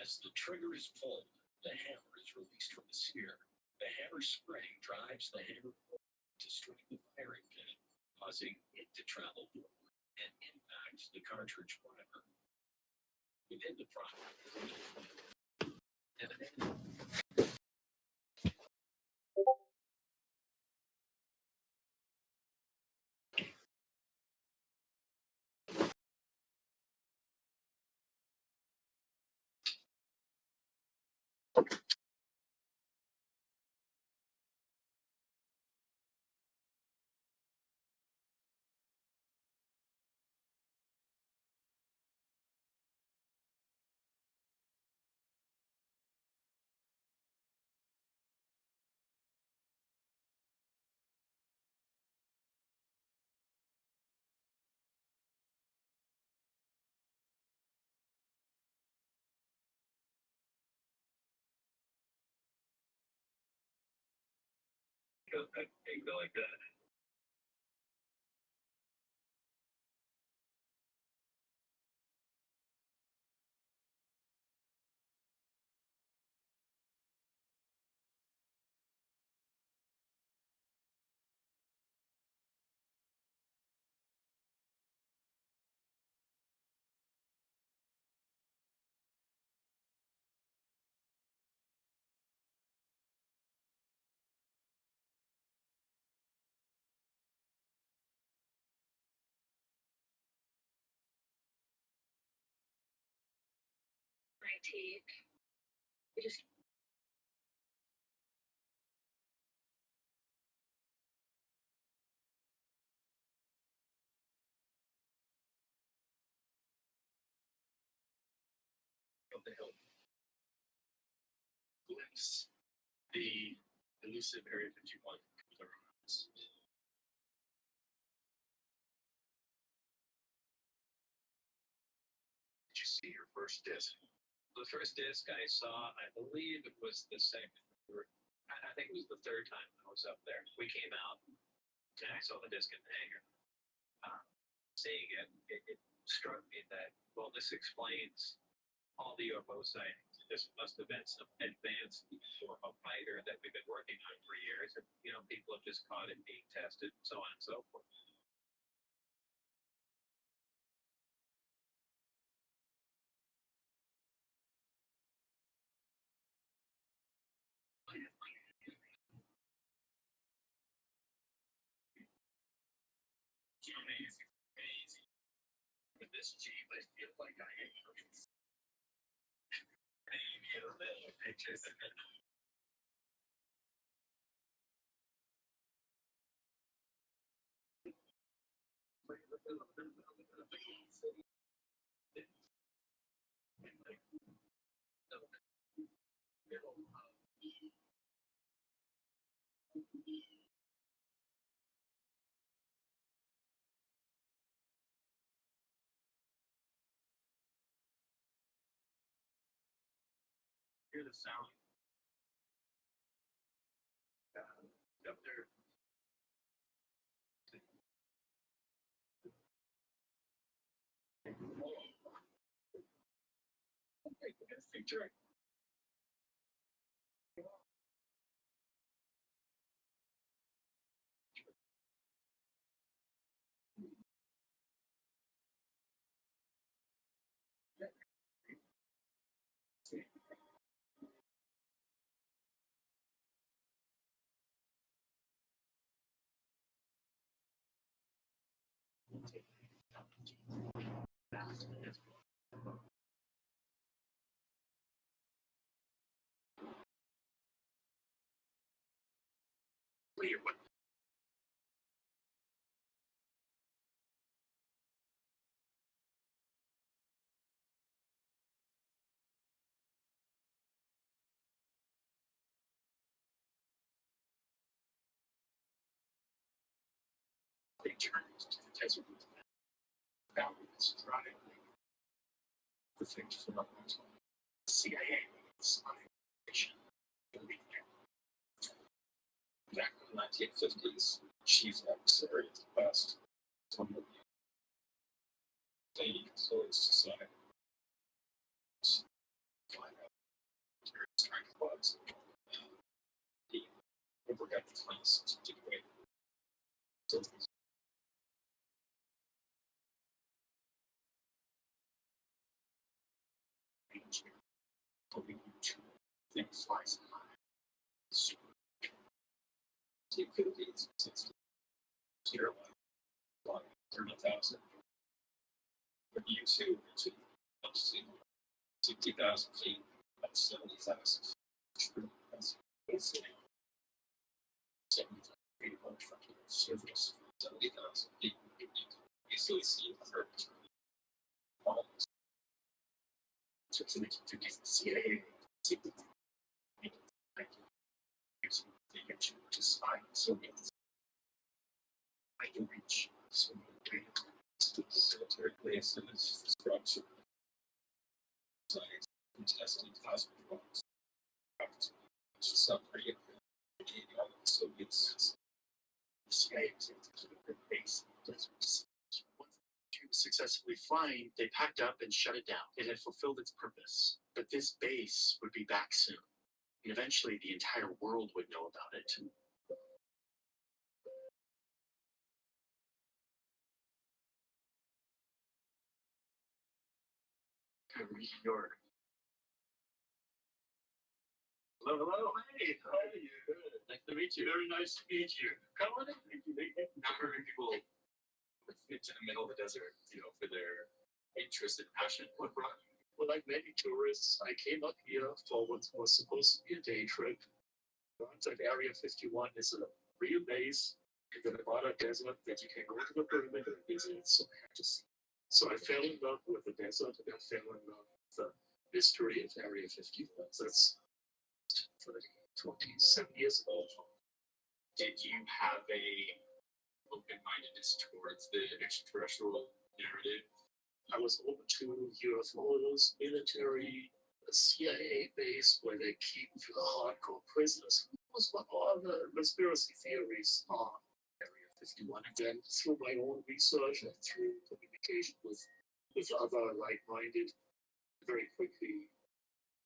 As the trigger is pulled, the hammer is released from the sphere. The hammer spring drives the hammer forward to strike the firing pin, causing it to travel forward and impact the cartridge primer. Within the primer and an go like that. Take. You just Of the hill. Glimpse the elusive Area 51 computer rounds. Did you see your first disc? The first disc I saw, I believe it was the second. I think it was the third time I was up there. We came out and I saw the disc in the hangar. Seeing it struck me that, well, Well, this explains all the UFO sightings. This must have been some advanced UFO fighter that we've been working on for years. And, you know, people have just caught it being tested, so on and so forth. Amazing. With this Jeep, I feel like I am. Maybe a little pictures. Hear the sound. Up there. Feature. Weird. They turned to the desert. Boundaries running. The things for the CIA, information. Back in the 1950s, chief adversary of the West. They influenced society. Find out strike clubs. The overhead class to degrade. So things flies high. It could be 60, 0, 30,000. But you two to up to 60,000 feet, that's 70,000. That's 70,000 feet on the surface, 70,000 feet. You can easily see the earth. So it's the CIA. To spy Soviets. I can reach Soviet military base and its structure. Science testing plasma bombs. South Korea gave all the Soviets. The CIA was able to keep a good base in the desert. Once the tube was successfully flying, they packed up and shut it down. It had fulfilled its purpose, but this base would be back soon. And eventually the entire world would know about it. York. Hello, hey, how are you? Nice to meet you. Very nice to meet you. Come on in. Not very people fit in the middle of the desert, you know, for their interest and passion. What brought you? Well, like many tourists, I came up here for what was supposed to be a day trip. Like Area 51 is a real base in the Nevada desert that you can go to the pyramid and visit. So I had to see. So I fell in love with the desert and I fell in love with the history of Area 51. That's 27 years ago. Did you have a open-mindedness towards the extraterrestrial narrative? I was open to UFOs, military, a CIA base where they keep hardcore prisoners. That was what all the conspiracy theories are. Area 51. And then through my own research and through communication with with other like-minded very quickly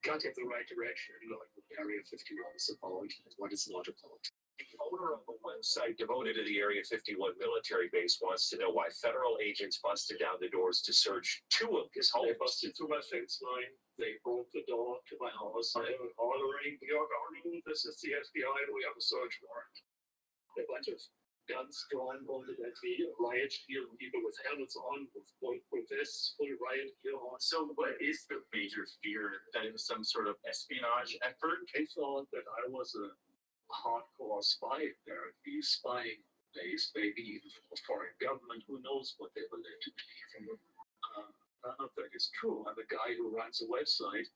got in the right direction, like Area 51 symbolic and what is logical. The owner of a website devoted to the Area 51 military base wants to know why federal agents busted down the doors to search two of his They homes. busted through my fence line. They broke the door to my house. They were ordering, York Army, this is the FBI, we have a search warrant. A bunch of guns drawn onto that riot gear, people with helmets on, with this full riot gear on. So what is the major fear? That it was some sort of espionage effort? They thought that I was a hardcore spy, apparently, spying base, maybe even for a foreign government, who knows what they believe to be. None of that is true. I'm a guy who runs a website.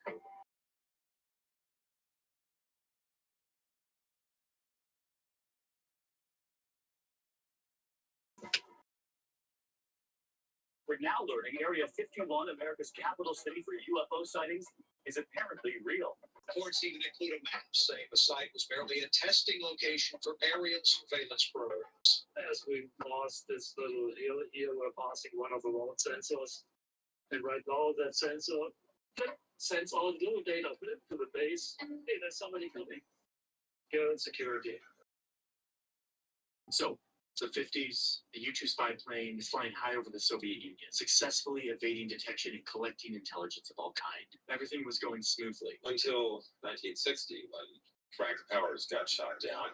We're now learning Area 51, America's capital city for UFO sightings, is apparently real. Reports even include a map saying the site was merely a testing location for aerial surveillance programs. As we lost this little hill here, we're passing one of the road sensors. And right now that sensor sends all the little data to the base. Hey, there's somebody coming. Here in security. So, the 50s, the U-2 spy plane is flying high over the Soviet Union, successfully evading detection and collecting intelligence of all kind. Everything was going smoothly. Until 1960, when Frank Powers got shot down.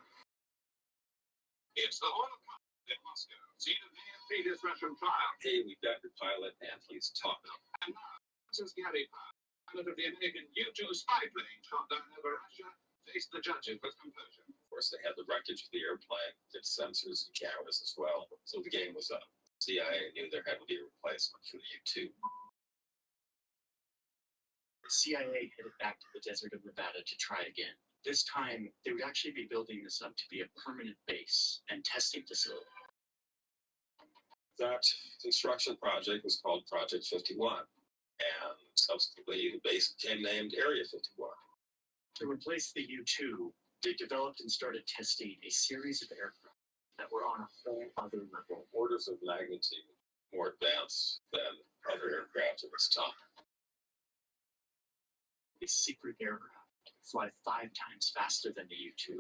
It's the Holocaust in Moscow. See the fetus Russian child. Hey, we've got your pilot, and he's talking. And now, this is Gary Powell, pilot of the American U-2 spy plane shot down over Russia, faced the judges with composure. Of course, they had the wreckage of the airplane, did sensors and cameras as well. So the game was up. CIA knew there had to be a replacement for the U-2. The CIA headed back to the desert of Nevada to try again. This time, they would actually be building this up to be a permanent base and testing facility. That construction project was called Project 51, and subsequently the base became named Area 51. To replace the U-2, they developed and started testing a series of aircraft that were on a whole other level. Orders of magnitude more advanced than other aircraft of its time. A secret aircraft fly 5 times faster than the U-2,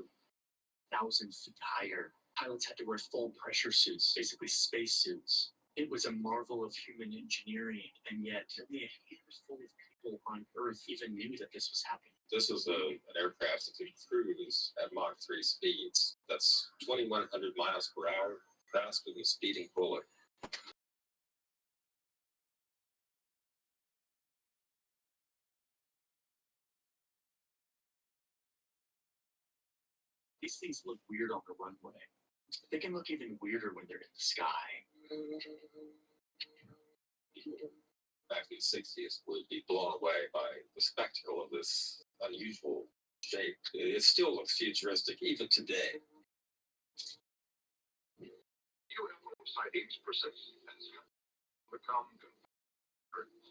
1,000 feet higher. Pilots had to wear full pressure suits, basically space suits. It was a marvel of human engineering, and yet only a handful of people on Earth even knew that this was happening. This was an aircraft that could cruise at Mach 3 speeds. That's 2,100 miles per hour, faster than a speeding bullet. These things look weird on the runway. They can look even weirder when they're in the sky. Back in the 60s would be blown away by the spectacle of this unusual shape. It still looks futuristic even today. UFO sightings persist as become.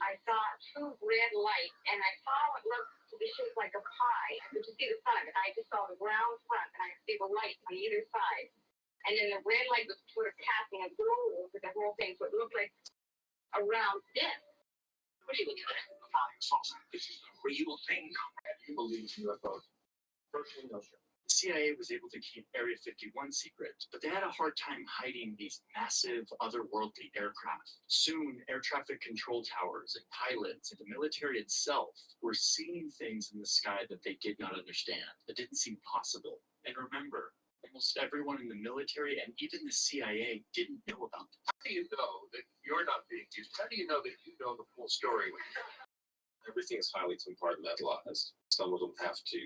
I saw 2 red lights, and I saw it looked to be shaped like a pie. I could just see the sun, and I just saw the ground front, and I could see the lights on either side. And then the red light was sort of casting a glow over the whole thing, so it looked like a round disc. What do you look at? This is a real thing. You believe UFOs? Personally, no, sure. The CIA was able to keep Area 51 secret, but they had a hard time hiding these massive otherworldly aircraft. Soon, air traffic control towers and pilots and the military itself were seeing things in the sky that they did not understand, that didn't seem possible. And remember, almost everyone in the military and even the CIA didn't know about them. How do you know that you're not being used? How do you know that you know the full story? Everything is highly compartmentalized. Some of them have to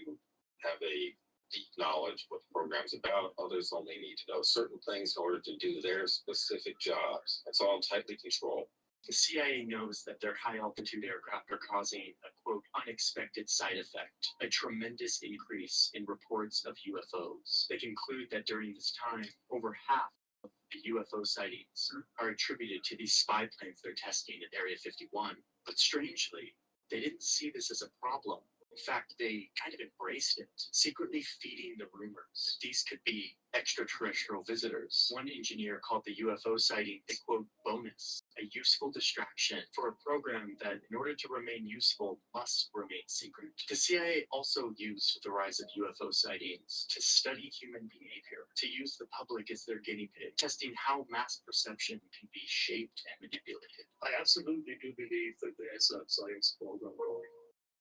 have a deep knowledge of what the program's about. Others only need to know certain things in order to do their specific jobs. It's all tightly controlled. The CIA knows that their high-altitude aircraft are causing a, quote, unexpected side effect, a tremendous increase in reports of UFOs. They conclude that during this time, over half of the UFO sightings are attributed to these spy planes they're testing at Area 51. But strangely, they didn't see this as a problem. In fact, they kind of embraced it, secretly feeding the rumors. These could be extraterrestrial visitors. One engineer called the UFO sighting a, quote, bonus, a useful distraction for a program that, in order to remain useful, must remain secret. The CIA also used the rise of UFO sightings to study human behavior, to use the public as their guinea pig, testing how mass perception can be shaped and manipulated. I absolutely do believe that there's a science program going.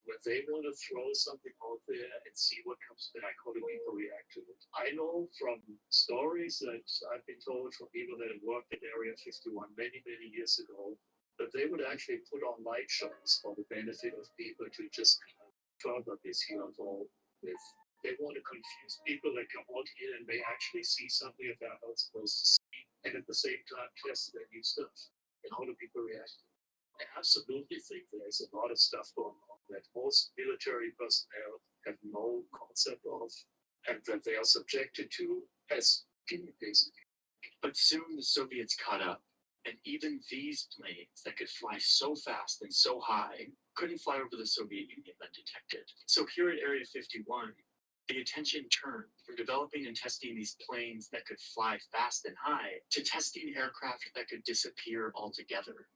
When they want to throw something out there and see what comes back, how do people react to it? I know from stories that I've been told from people that have worked at Area 51 many, many years ago, that they would actually put on light shows for the benefit of people to just further this UFO with. They want to confuse people that come out here and may actually see something that they're not supposed to see, and at the same time test their new stuff. And how do people react? I absolutely think there's a lot of stuff going on that most military personnel have no concept of, and that they are subjected to as guinea pigs. But soon the Soviets caught up, and even these planes that could fly so fast and so high couldn't fly over the Soviet Union undetected. So here at Area 51, the attention turned from developing and testing these planes that could fly fast and high to testing aircraft that could disappear altogether.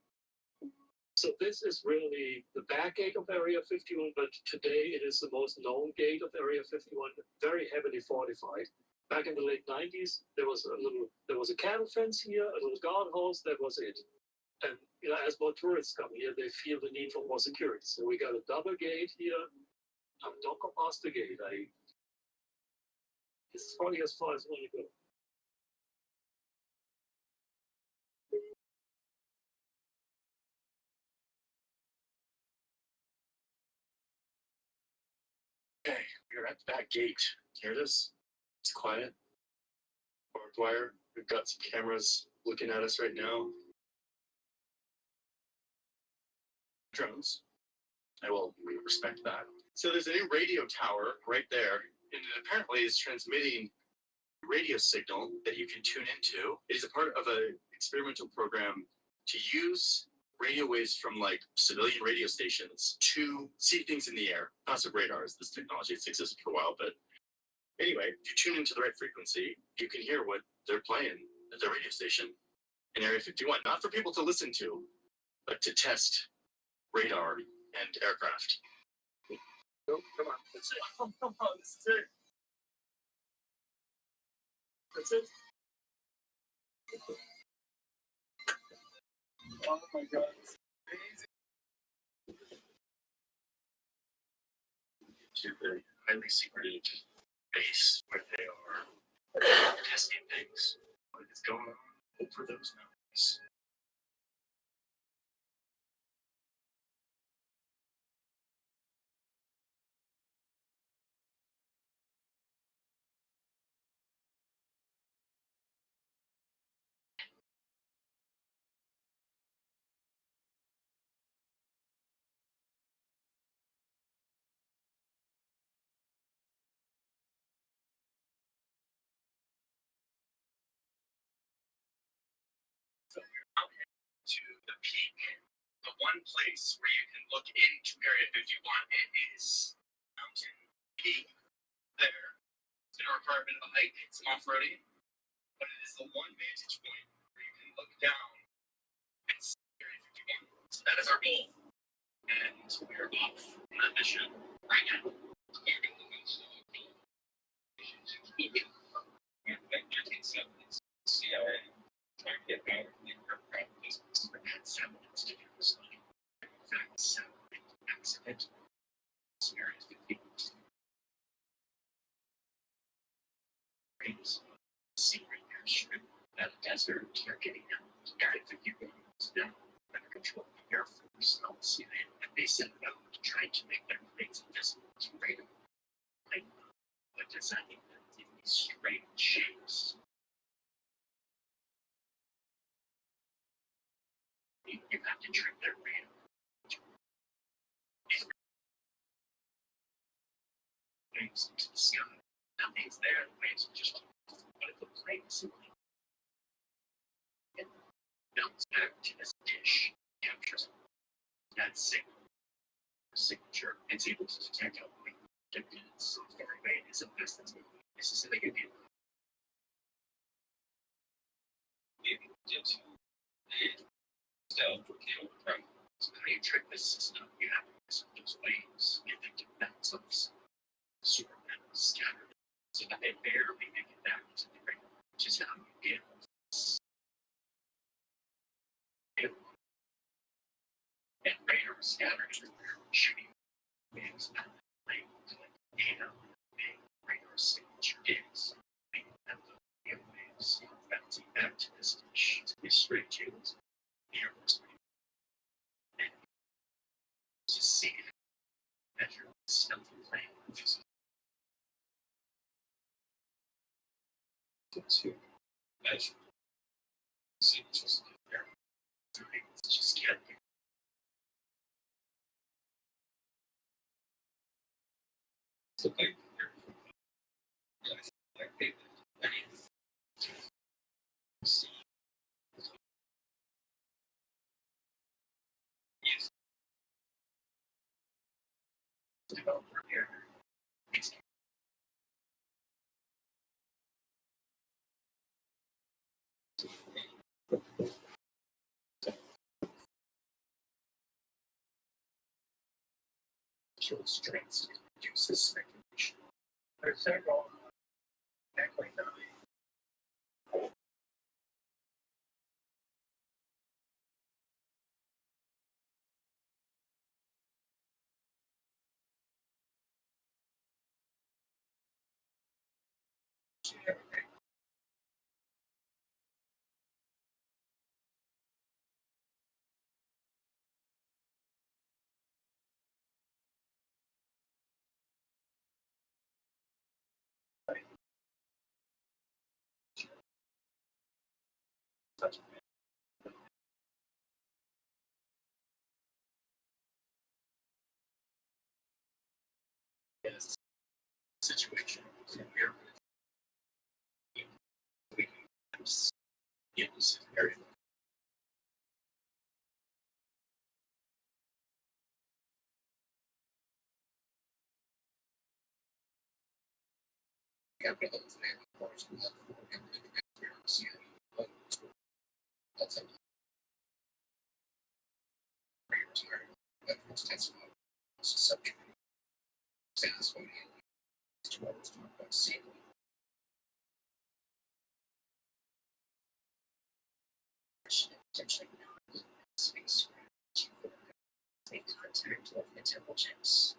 So this is really the back gate of Area 51, but today it is the most known gate of Area 51, very heavily fortified. Back in the late 90s, there was a cattle fence here, a little guardhouse, that was it. And as more tourists come here, they feel the need for more security. So we got a double gate here. Don't go past the gate. This is probably as far as I want to go. Okay, we're at the back gate. Hear this? It's quiet. Barbed wire. We've got some cameras looking at us right now. Drones. I will respect that. So there's a new radio tower right there, and it apparently is transmitting a radio signal that you can tune into. It is a part of an experimental program to use radio waves from like civilian radio stations to see things in the air. Passive radars, this technology, it's existed for a while, but anyway, if you tune into the right frequency, you can hear what they're playing at the radio station in Area 51. Not for people to listen to, but to test radar and aircraft. Oh, come on, that's it. Oh, come on, this is it. That's it. Oh my God, it's amazing. To the highly secreted base where they are testing things. What is going on over those mountains? To the peak, the one place where you can look into Area 51, it is mountain peak there. It's going to require a bit of a hike, some off-roading, but it is the one vantage point where you can look down and see Area 51. So that is our goal, and we are off on that mission right now. In the 1970s, CIA trying to get out of the aircraft business for that satellites to do this. In fact, satellite accident. Area 51. Secret airstrip at a desert. They're getting out. Area 51 is now under control of the Air Force and the CIA. And they set it out to try to make their planes invisible to radar. Like, but designing them in these strange shapes. You have to trip their radar. Things into the sky. Nothing's there. The waves are just. But if the plane is simply it bounces back to this dish, captures that signature, it's able to detect how the it's very vague. It's a best that's moving. This is a big deal. Maybe into Still, for the old pro. So how you trick this system, you have to use those waves, give them to bounces, Superman scattered, so that they barely make it down to the ring, which is how you get and Raider was scattered everywhere, shooting waves at the lane to like Raider signature gigs, making them the waves bouncing back to this dish to be straight jewels. The Air Force and just see it measure stealthy plane just to measure signatures there. Just get so like yes. Developer here. Show strengths to reduce this speculation. There's several exactly 9. Such a situation where we in this area. Make contact with intelligence.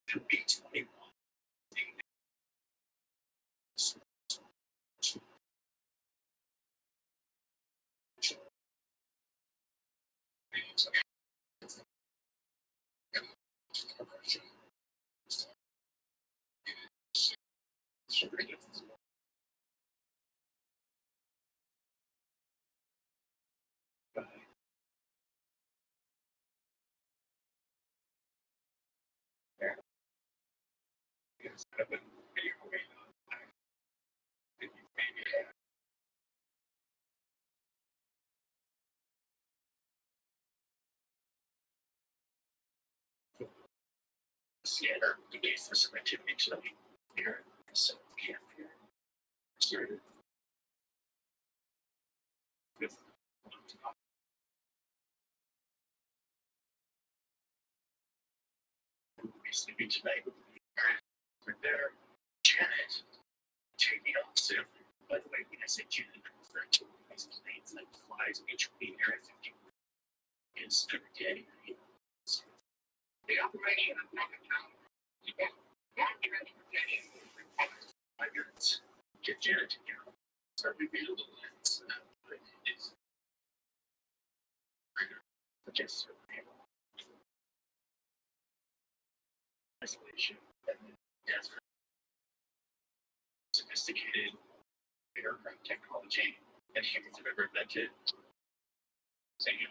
to B-21. Scanner to be for some activity tonight here. So we have here. Started. With sleeping tonight. Right there. Janet taking off soon. By the way, when I say Janet, I'm referring to these planes that flies between Area 50 is every day. The operation of Megatron. Get Janet in here. Start revealing the lens. It's just isolation. Yes. Sophisticated aircraft technology that humans have ever invented. Same.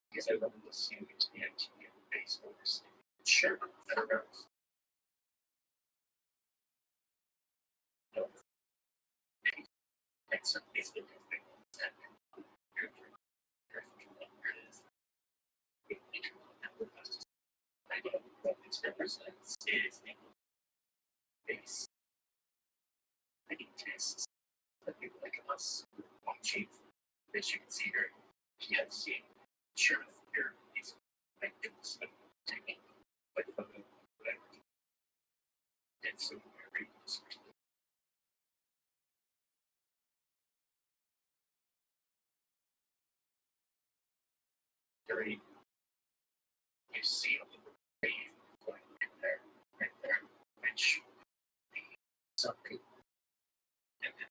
Because I love the series and base force. Sure, I don't know. No. And some things that it represents is the base. I need tests that people like us watching. As you can see here, you have seen sheriff here is victims of taking like whatever. And so very very you see a little wave going right there, which something and then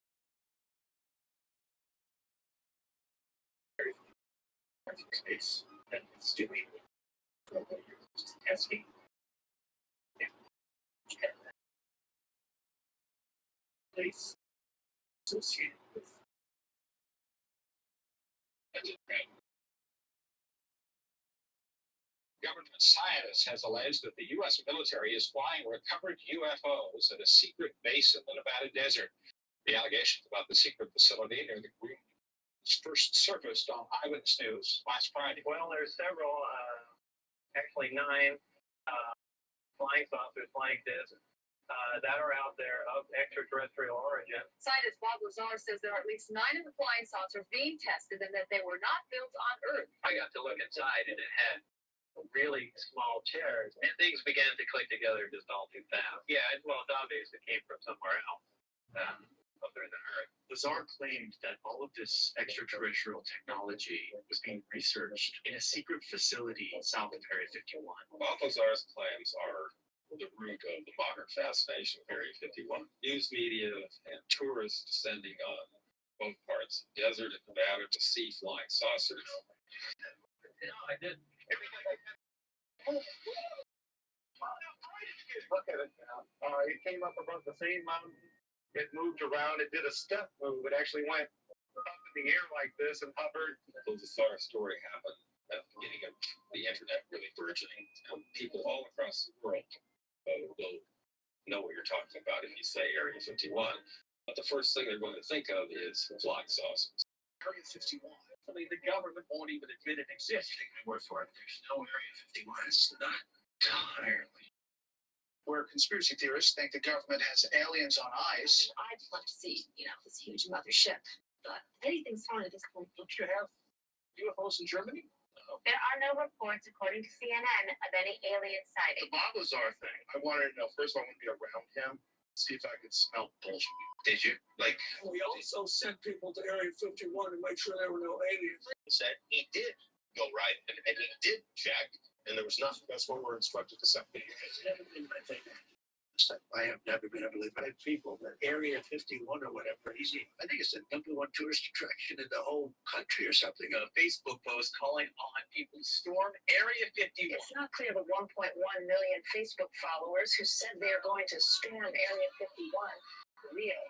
very space that it's doing testing. Place associated with Government scientist has alleged that the U.S. military is flying recovered UFOs at a secret base in the Nevada desert. The allegations about the secret facility near the group first surfaced on Eyewitness News last Friday. Well, there's several, actually 9 flying saucers, flying discs that are out there of extraterrestrial origin. Scientist Bob Lazar says there are at least 9 of the flying saucers being tested and that they were not built on Earth. I got to look inside and it had really small chairs and things began to click together just all too fast. Yeah, well, it's obvious it came from somewhere else other than Earth. Lazar claimed that all of this extraterrestrial technology was being researched in a secret facility south of Area 51. Bob Lazar's claims are the root of the modern fascination with Area 51. News media and tourists descending on both parts of the desert and Nevada to see flying saucers. No, I did. Look at it now. It came up above the same mountain. It moved around. It did a step move. It actually went up in the air like this and hovered. The Lazar story happened at the beginning of the internet really burgeoning. People all across the world will know what you're talking about if you say Area 51. But the first thing they're going to think of is flying saucers. Area 51, me the government won't even admit it exists. Take my word for it. There's no Area 51. It's not entirely. Where conspiracy theorists think the government has aliens on ice. I'd love to see, this huge mothership, but anything's fine at this point. Don't you have UFOs in Germany? There are no reports, according to CNN, of any alien The sighting. Bob Lazar thing. I wanted to know, first of all, I want to be around him, see if I could smell bullshit. Did you? Like, We also sent people to Area 51 to make sure there were no aliens. Said he did go right, and he did check, and there was nothing. That's what we're instructed to say. It's never been my thing. I have never been able to find people that Area 51 or whatever. I think it's the #1 tourist attraction in the whole country or something. A Facebook post calling on people to storm Area 51. It's not clear the 1.1 million Facebook followers who said they are going to storm Area 51 for real.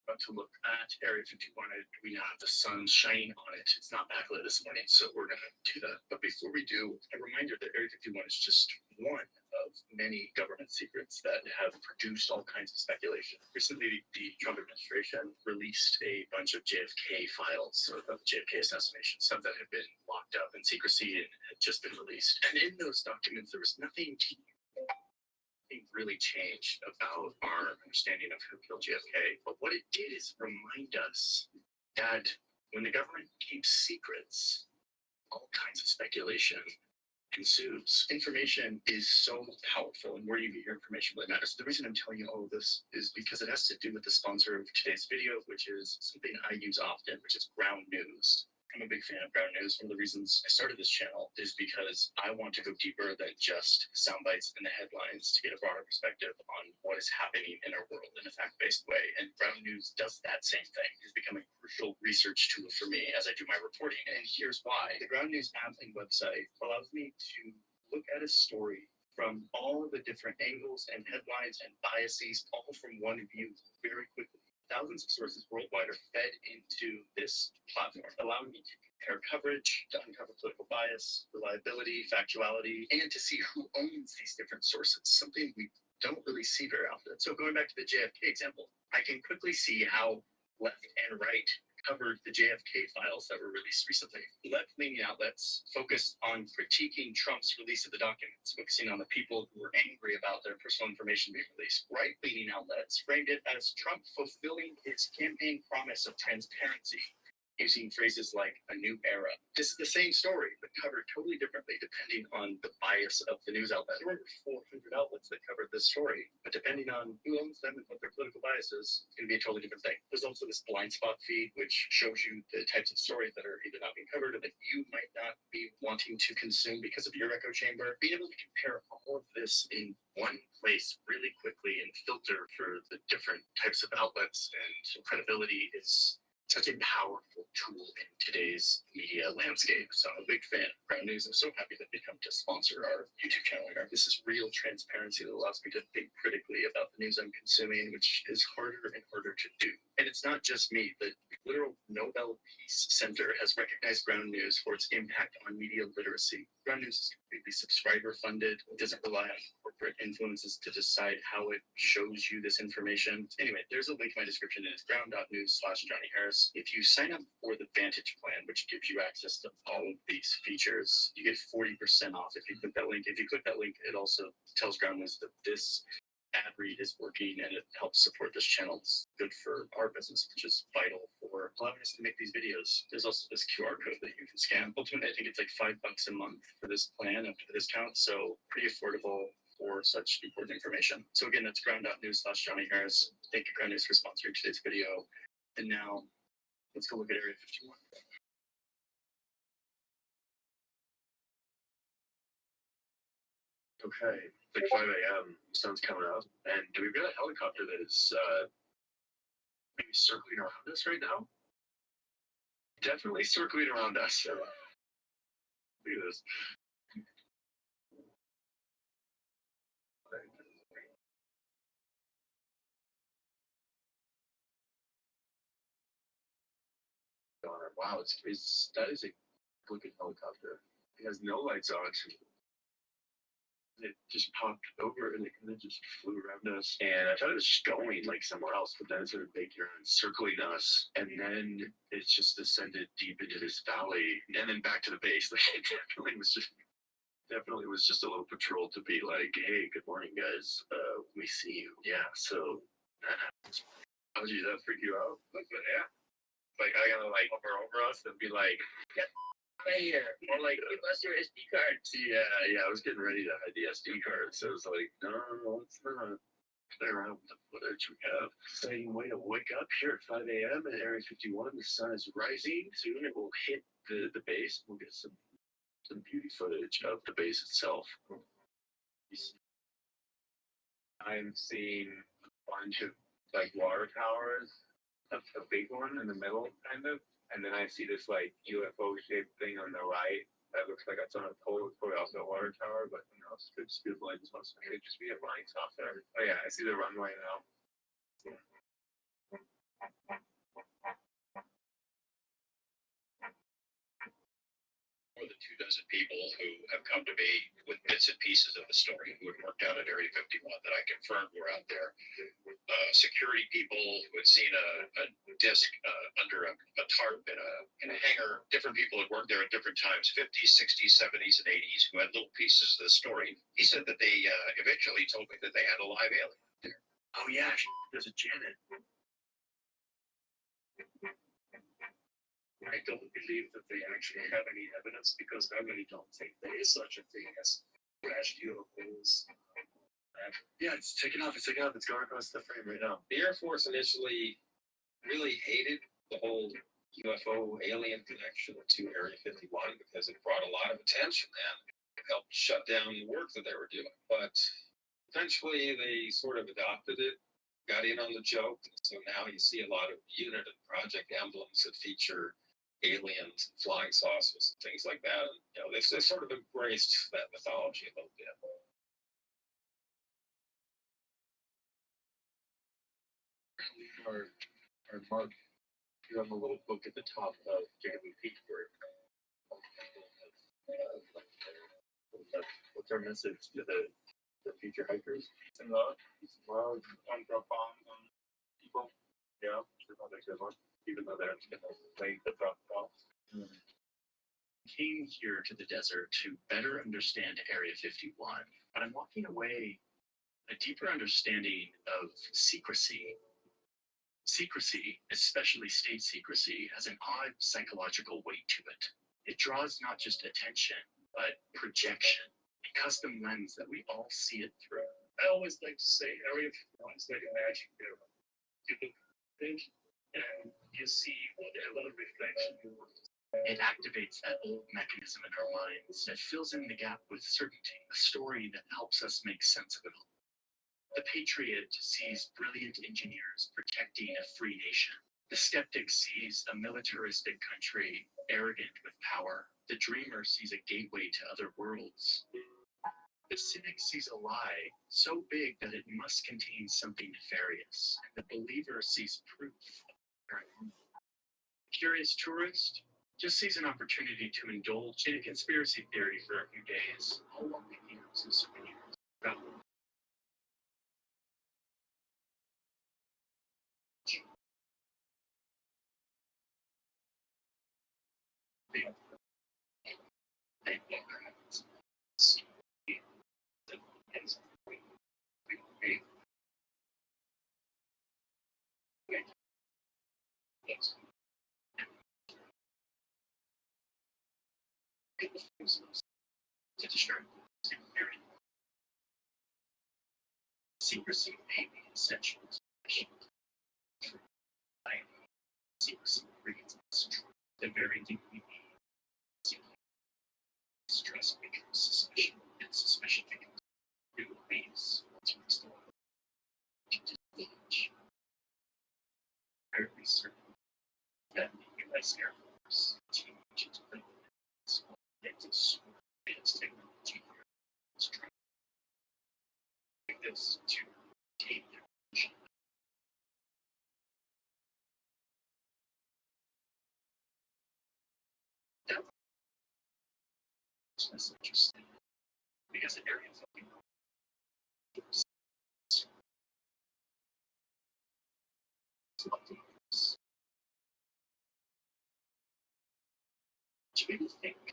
About to look at Area 51. We now have the sun shining on it. It's not backlit this morning, so we're going to do that. But before we do, a reminder that Area 51 is just one of many government secrets that have produced all kinds of speculation. Recently, the Trump administration released a bunch of JFK files of the JFK assassination, some that have been locked up in secrecy and had just been released. And in those documents, there was nothing really changed about our understanding of who killed JFK. But what it did is remind us that when the government keeps secrets, all kinds of speculation ensues. Information is so powerful, and where you get your information really matters. The reason I'm telling you all of this is because it has to do with the sponsor of today's video, which is something I use often, which is Ground News. I'm a big fan of Ground News. One of the reasons I started this channel is because I want to go deeper than just sound bites and the headlines to get a broader perspective on what is happening in our world in a fact-based way. And Ground News does that same thing. It's become a crucial research tool for me as I do my reporting. And here's why. The Ground News app and website allows me to look at a story from all of the different angles and headlines and biases, all from one view very quickly. Thousands of sources worldwide are fed into this platform, allowing me to compare coverage, to uncover political bias, reliability, factuality, and to see who owns these different sources, something we don't really see very often. So going back to the JFK example, I can quickly see how left and right covered the JFK files that were released recently. Left-leaning outlets focused on critiquing Trump's release of the documents, focusing on the people who were angry about their personal information being released. Right-leaning outlets framed it as Trump fulfilling his campaign promise of transparency, using phrases like a new era. This is the same story, but covered totally differently depending on the bias of the news outlet. There were over 400 outlets that covered this story, but depending on who owns them and what their political bias is, it's going to be a totally different thing. There's also this blind spot feed, which shows you the types of stories that are either not being covered or that you might not be wanting to consume because of your echo chamber. Being able to compare all of this in one place really quickly and filter for the different types of outlets and credibility is such a powerful tool in today's media landscape. So I'm a big fan of Ground News. I'm so happy that they come to sponsor our YouTube channel here. This is real transparency that allows me to think critically about the news I'm consuming, which is harder and harder to do. And it's not just me. The literal Nobel Peace Center has recognized Ground News for its impact on media literacy. Ground News is completely subscriber funded. It doesn't rely on corporate influences to decide how it shows you this information. Anyway, there's a link in my description, and it's ground.news/Johnny Harris. If you sign up for the Vantage plan, which gives you access to all of these features, you get 40% off if you click that link. If you click that link, it also tells Ground News that this ad read is working and it helps support this channel. It's good for our business, which is vital for allowing us to make these videos. There's also this QR code that you can scan. Ultimately, I think it's like $5 a month for this plan after the discount, so pretty affordable for such important information. So again, that's ground.news/Johnny Harris. Thank you, Ground News, for sponsoring today's video. And now let's go look at Area 51. Okay, it's like 5 a.m. Sun's coming up, and we've got a helicopter that is maybe circling around us right now. Definitely circling around us. Look at this. Wow, that is a looking helicopter. It has no lights on it. It just popped over and it kind of just flew around us. And I thought it was just going like somewhere else, but then it started making around, circling us. And then it just descended deep into this valley and then back to the base. Like, it definitely was just a little patrol to be like, hey, good morning, guys. We see you. Yeah, so that happens. How did that freak you out? Like, yeah. Like, I gotta like hover over us and be like, get out of here. Or like, give us your SD card. Yeah, I was getting ready to hide the SD card, so it was like, no, let's not play around with the footage we have. Exciting way to wake up here at 5 a.m. at Area 51. The sun is rising. Soon it will hit the base. We'll get some beauty footage of the base itself. I'm seeing a bunch of like water towers, a big one in the middle, kind of, and then I see this like UFO shaped thing on the right that looks like it's on a pole. It's probably also a water tower, but who knows? Could just be a blind spot. It could just be a flying saucer. Oh yeah, I see the runway now. More than 24 people who have come to me with bits and pieces of the story who had worked out at Area 51 that I confirmed were out there. Security people who had seen a disc under a tarp in a hangar. Different people had worked there at different times, 50s, 60s, 70s, and 80s, who had little pieces of the story. He said that they eventually told me that they had a live alien there. Oh yeah, there's a Janet. I don't believe that they actually have any evidence because I really don't think there is such a thing as crashed UFOs. Yeah, it's taking off. It's taking off. It's going across the frame right now. The Air Force initially really hated the whole UFO alien connection to Area 51 because it brought a lot of attention and it helped shut down the work that they were doing. But eventually they sort of adopted it, got in on the joke. So now you see a lot of unit and project emblems that feature aliens, flying saucers, and things like that. And, you know, they sort of embraced that mythology a little bit. Our mark, you have a little book at the top of Jeremy Petersburg. What's our message to the future hikers? Peace and love. Peace and love. Don't drop bombs on people. Yeah, sure, not a good one. Even though they're late to drop bombs. Came here to the desert to better understand Area 51, but I'm walking away a deeper understanding of secrecy. Secrecy, especially state secrecy, has an odd psychological weight to it. It draws not just attention, but projection, a custom lens that we all see it through. I always like to say Area 51 is like a magic mirror. You can think and you see whatever reflection you want. It activates that old mechanism in our minds that fills in the gap with certainty, a story that helps us make sense of it all. The patriot sees brilliant engineers protecting a free nation. The skeptic sees a militaristic country arrogant with power. The dreamer sees a gateway to other worlds. The cynic sees a lie so big that it must contain something nefarious. And the believer sees proof. Curious tourist just sees an opportunity to indulge in a conspiracy theory for a few days, all while making up some souvenirs. To distract secrecy may be essential to secrecy breeds the very thing we need. Stress becomes suspicion, and suspicion becomes new ways to restore. Fairly certain that the U.S. Air Force continues to build its technology is trying this to take their position. That's interesting. because the area of do you think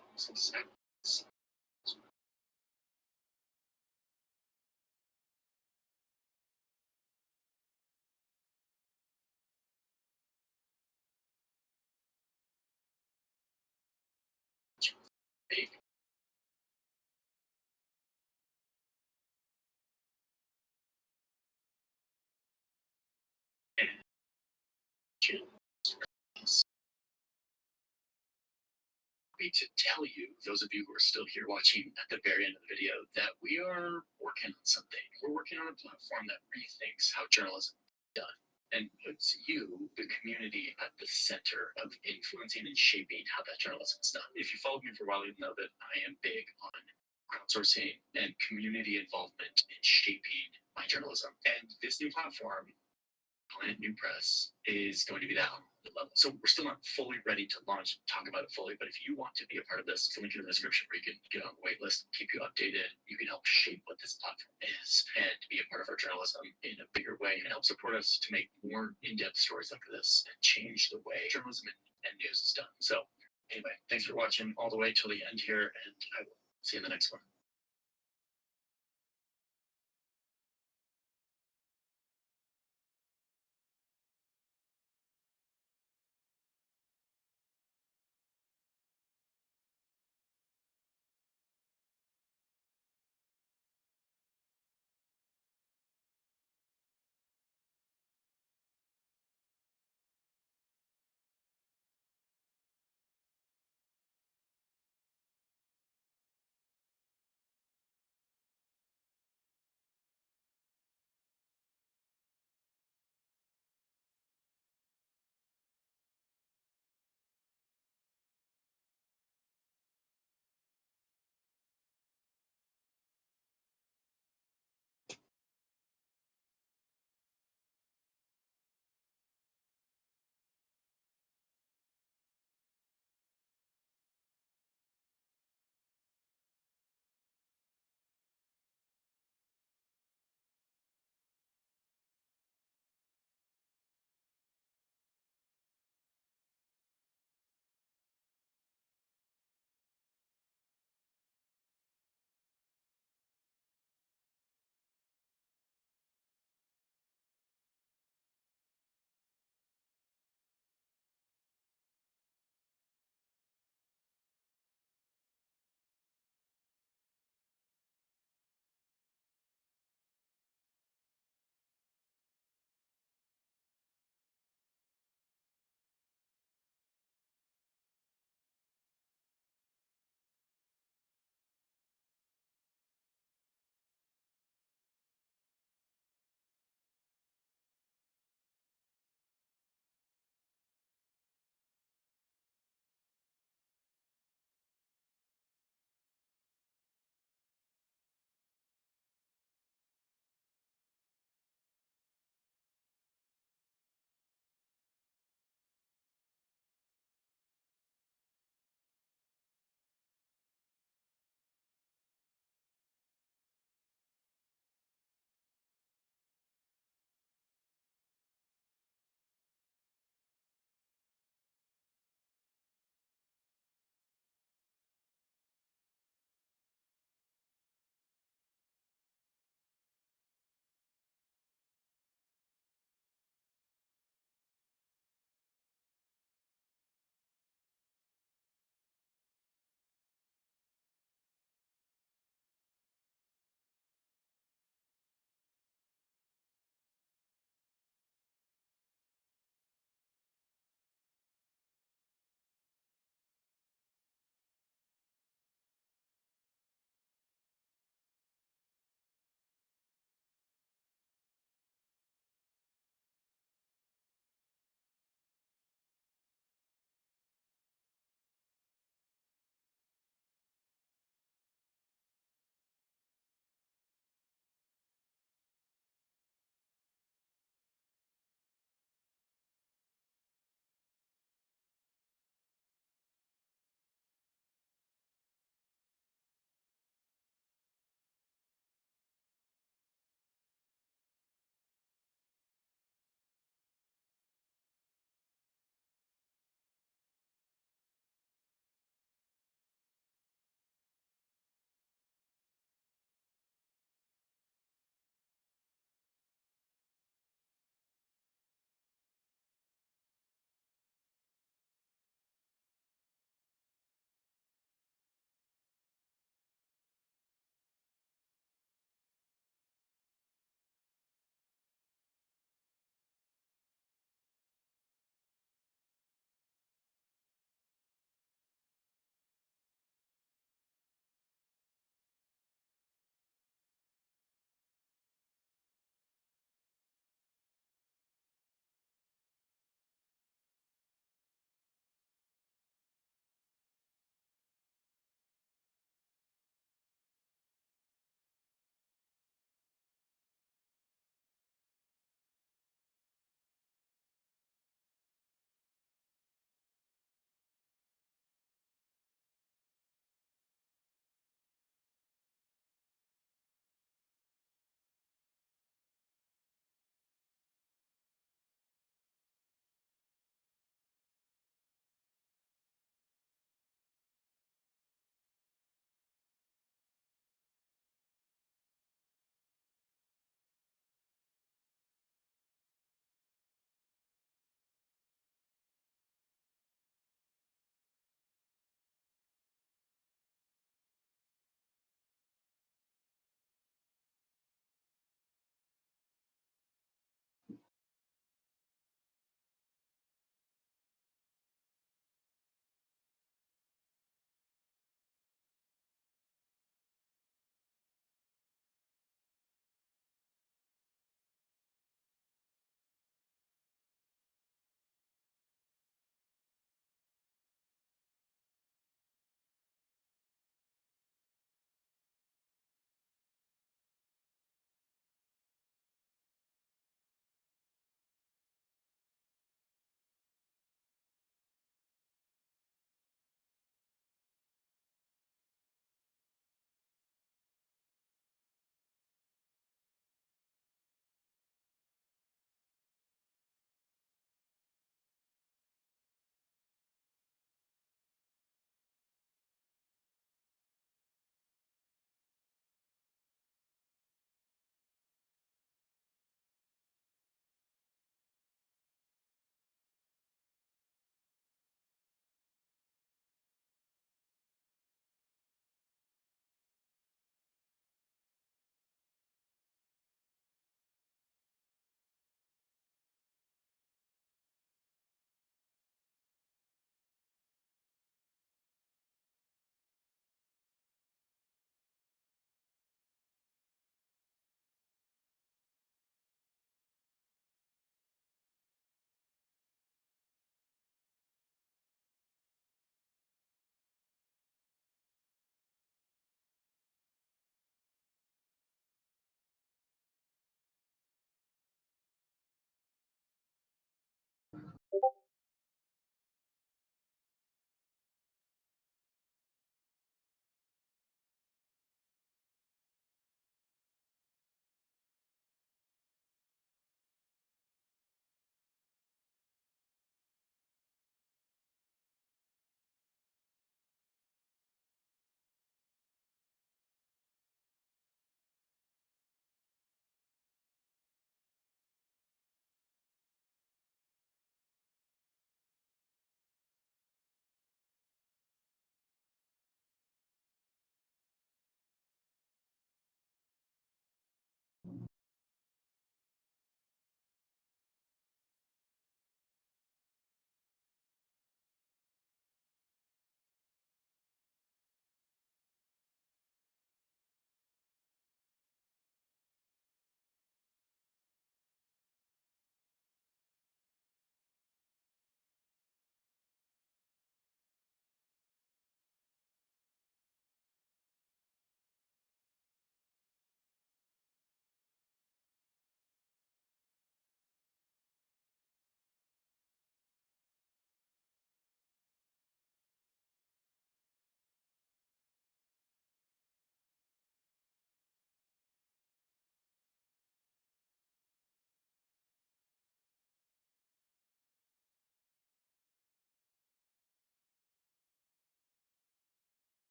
to tell you, those of you who are still here watching at the very end of the video, that we are working on something. We're working on a platform that rethinks how journalism is done and puts you, the community, at the center of influencing and shaping how that journalism is done. If you followed me for a while, you know that I am big on crowdsourcing and community involvement in shaping my journalism. And this new platform, Planet New Press, is going to be that on the level. So we're still not fully ready to launch, talk about it fully, but if you want to be a part of this, there's a link in the description where you can get on the wait list, keep you updated. You can help shape what this platform is and be a part of our journalism in a bigger way and help support us to make more in-depth stories like this and change the way journalism and news is done. So anyway, thanks for watching all the way till the end here, and I will see you in the next one.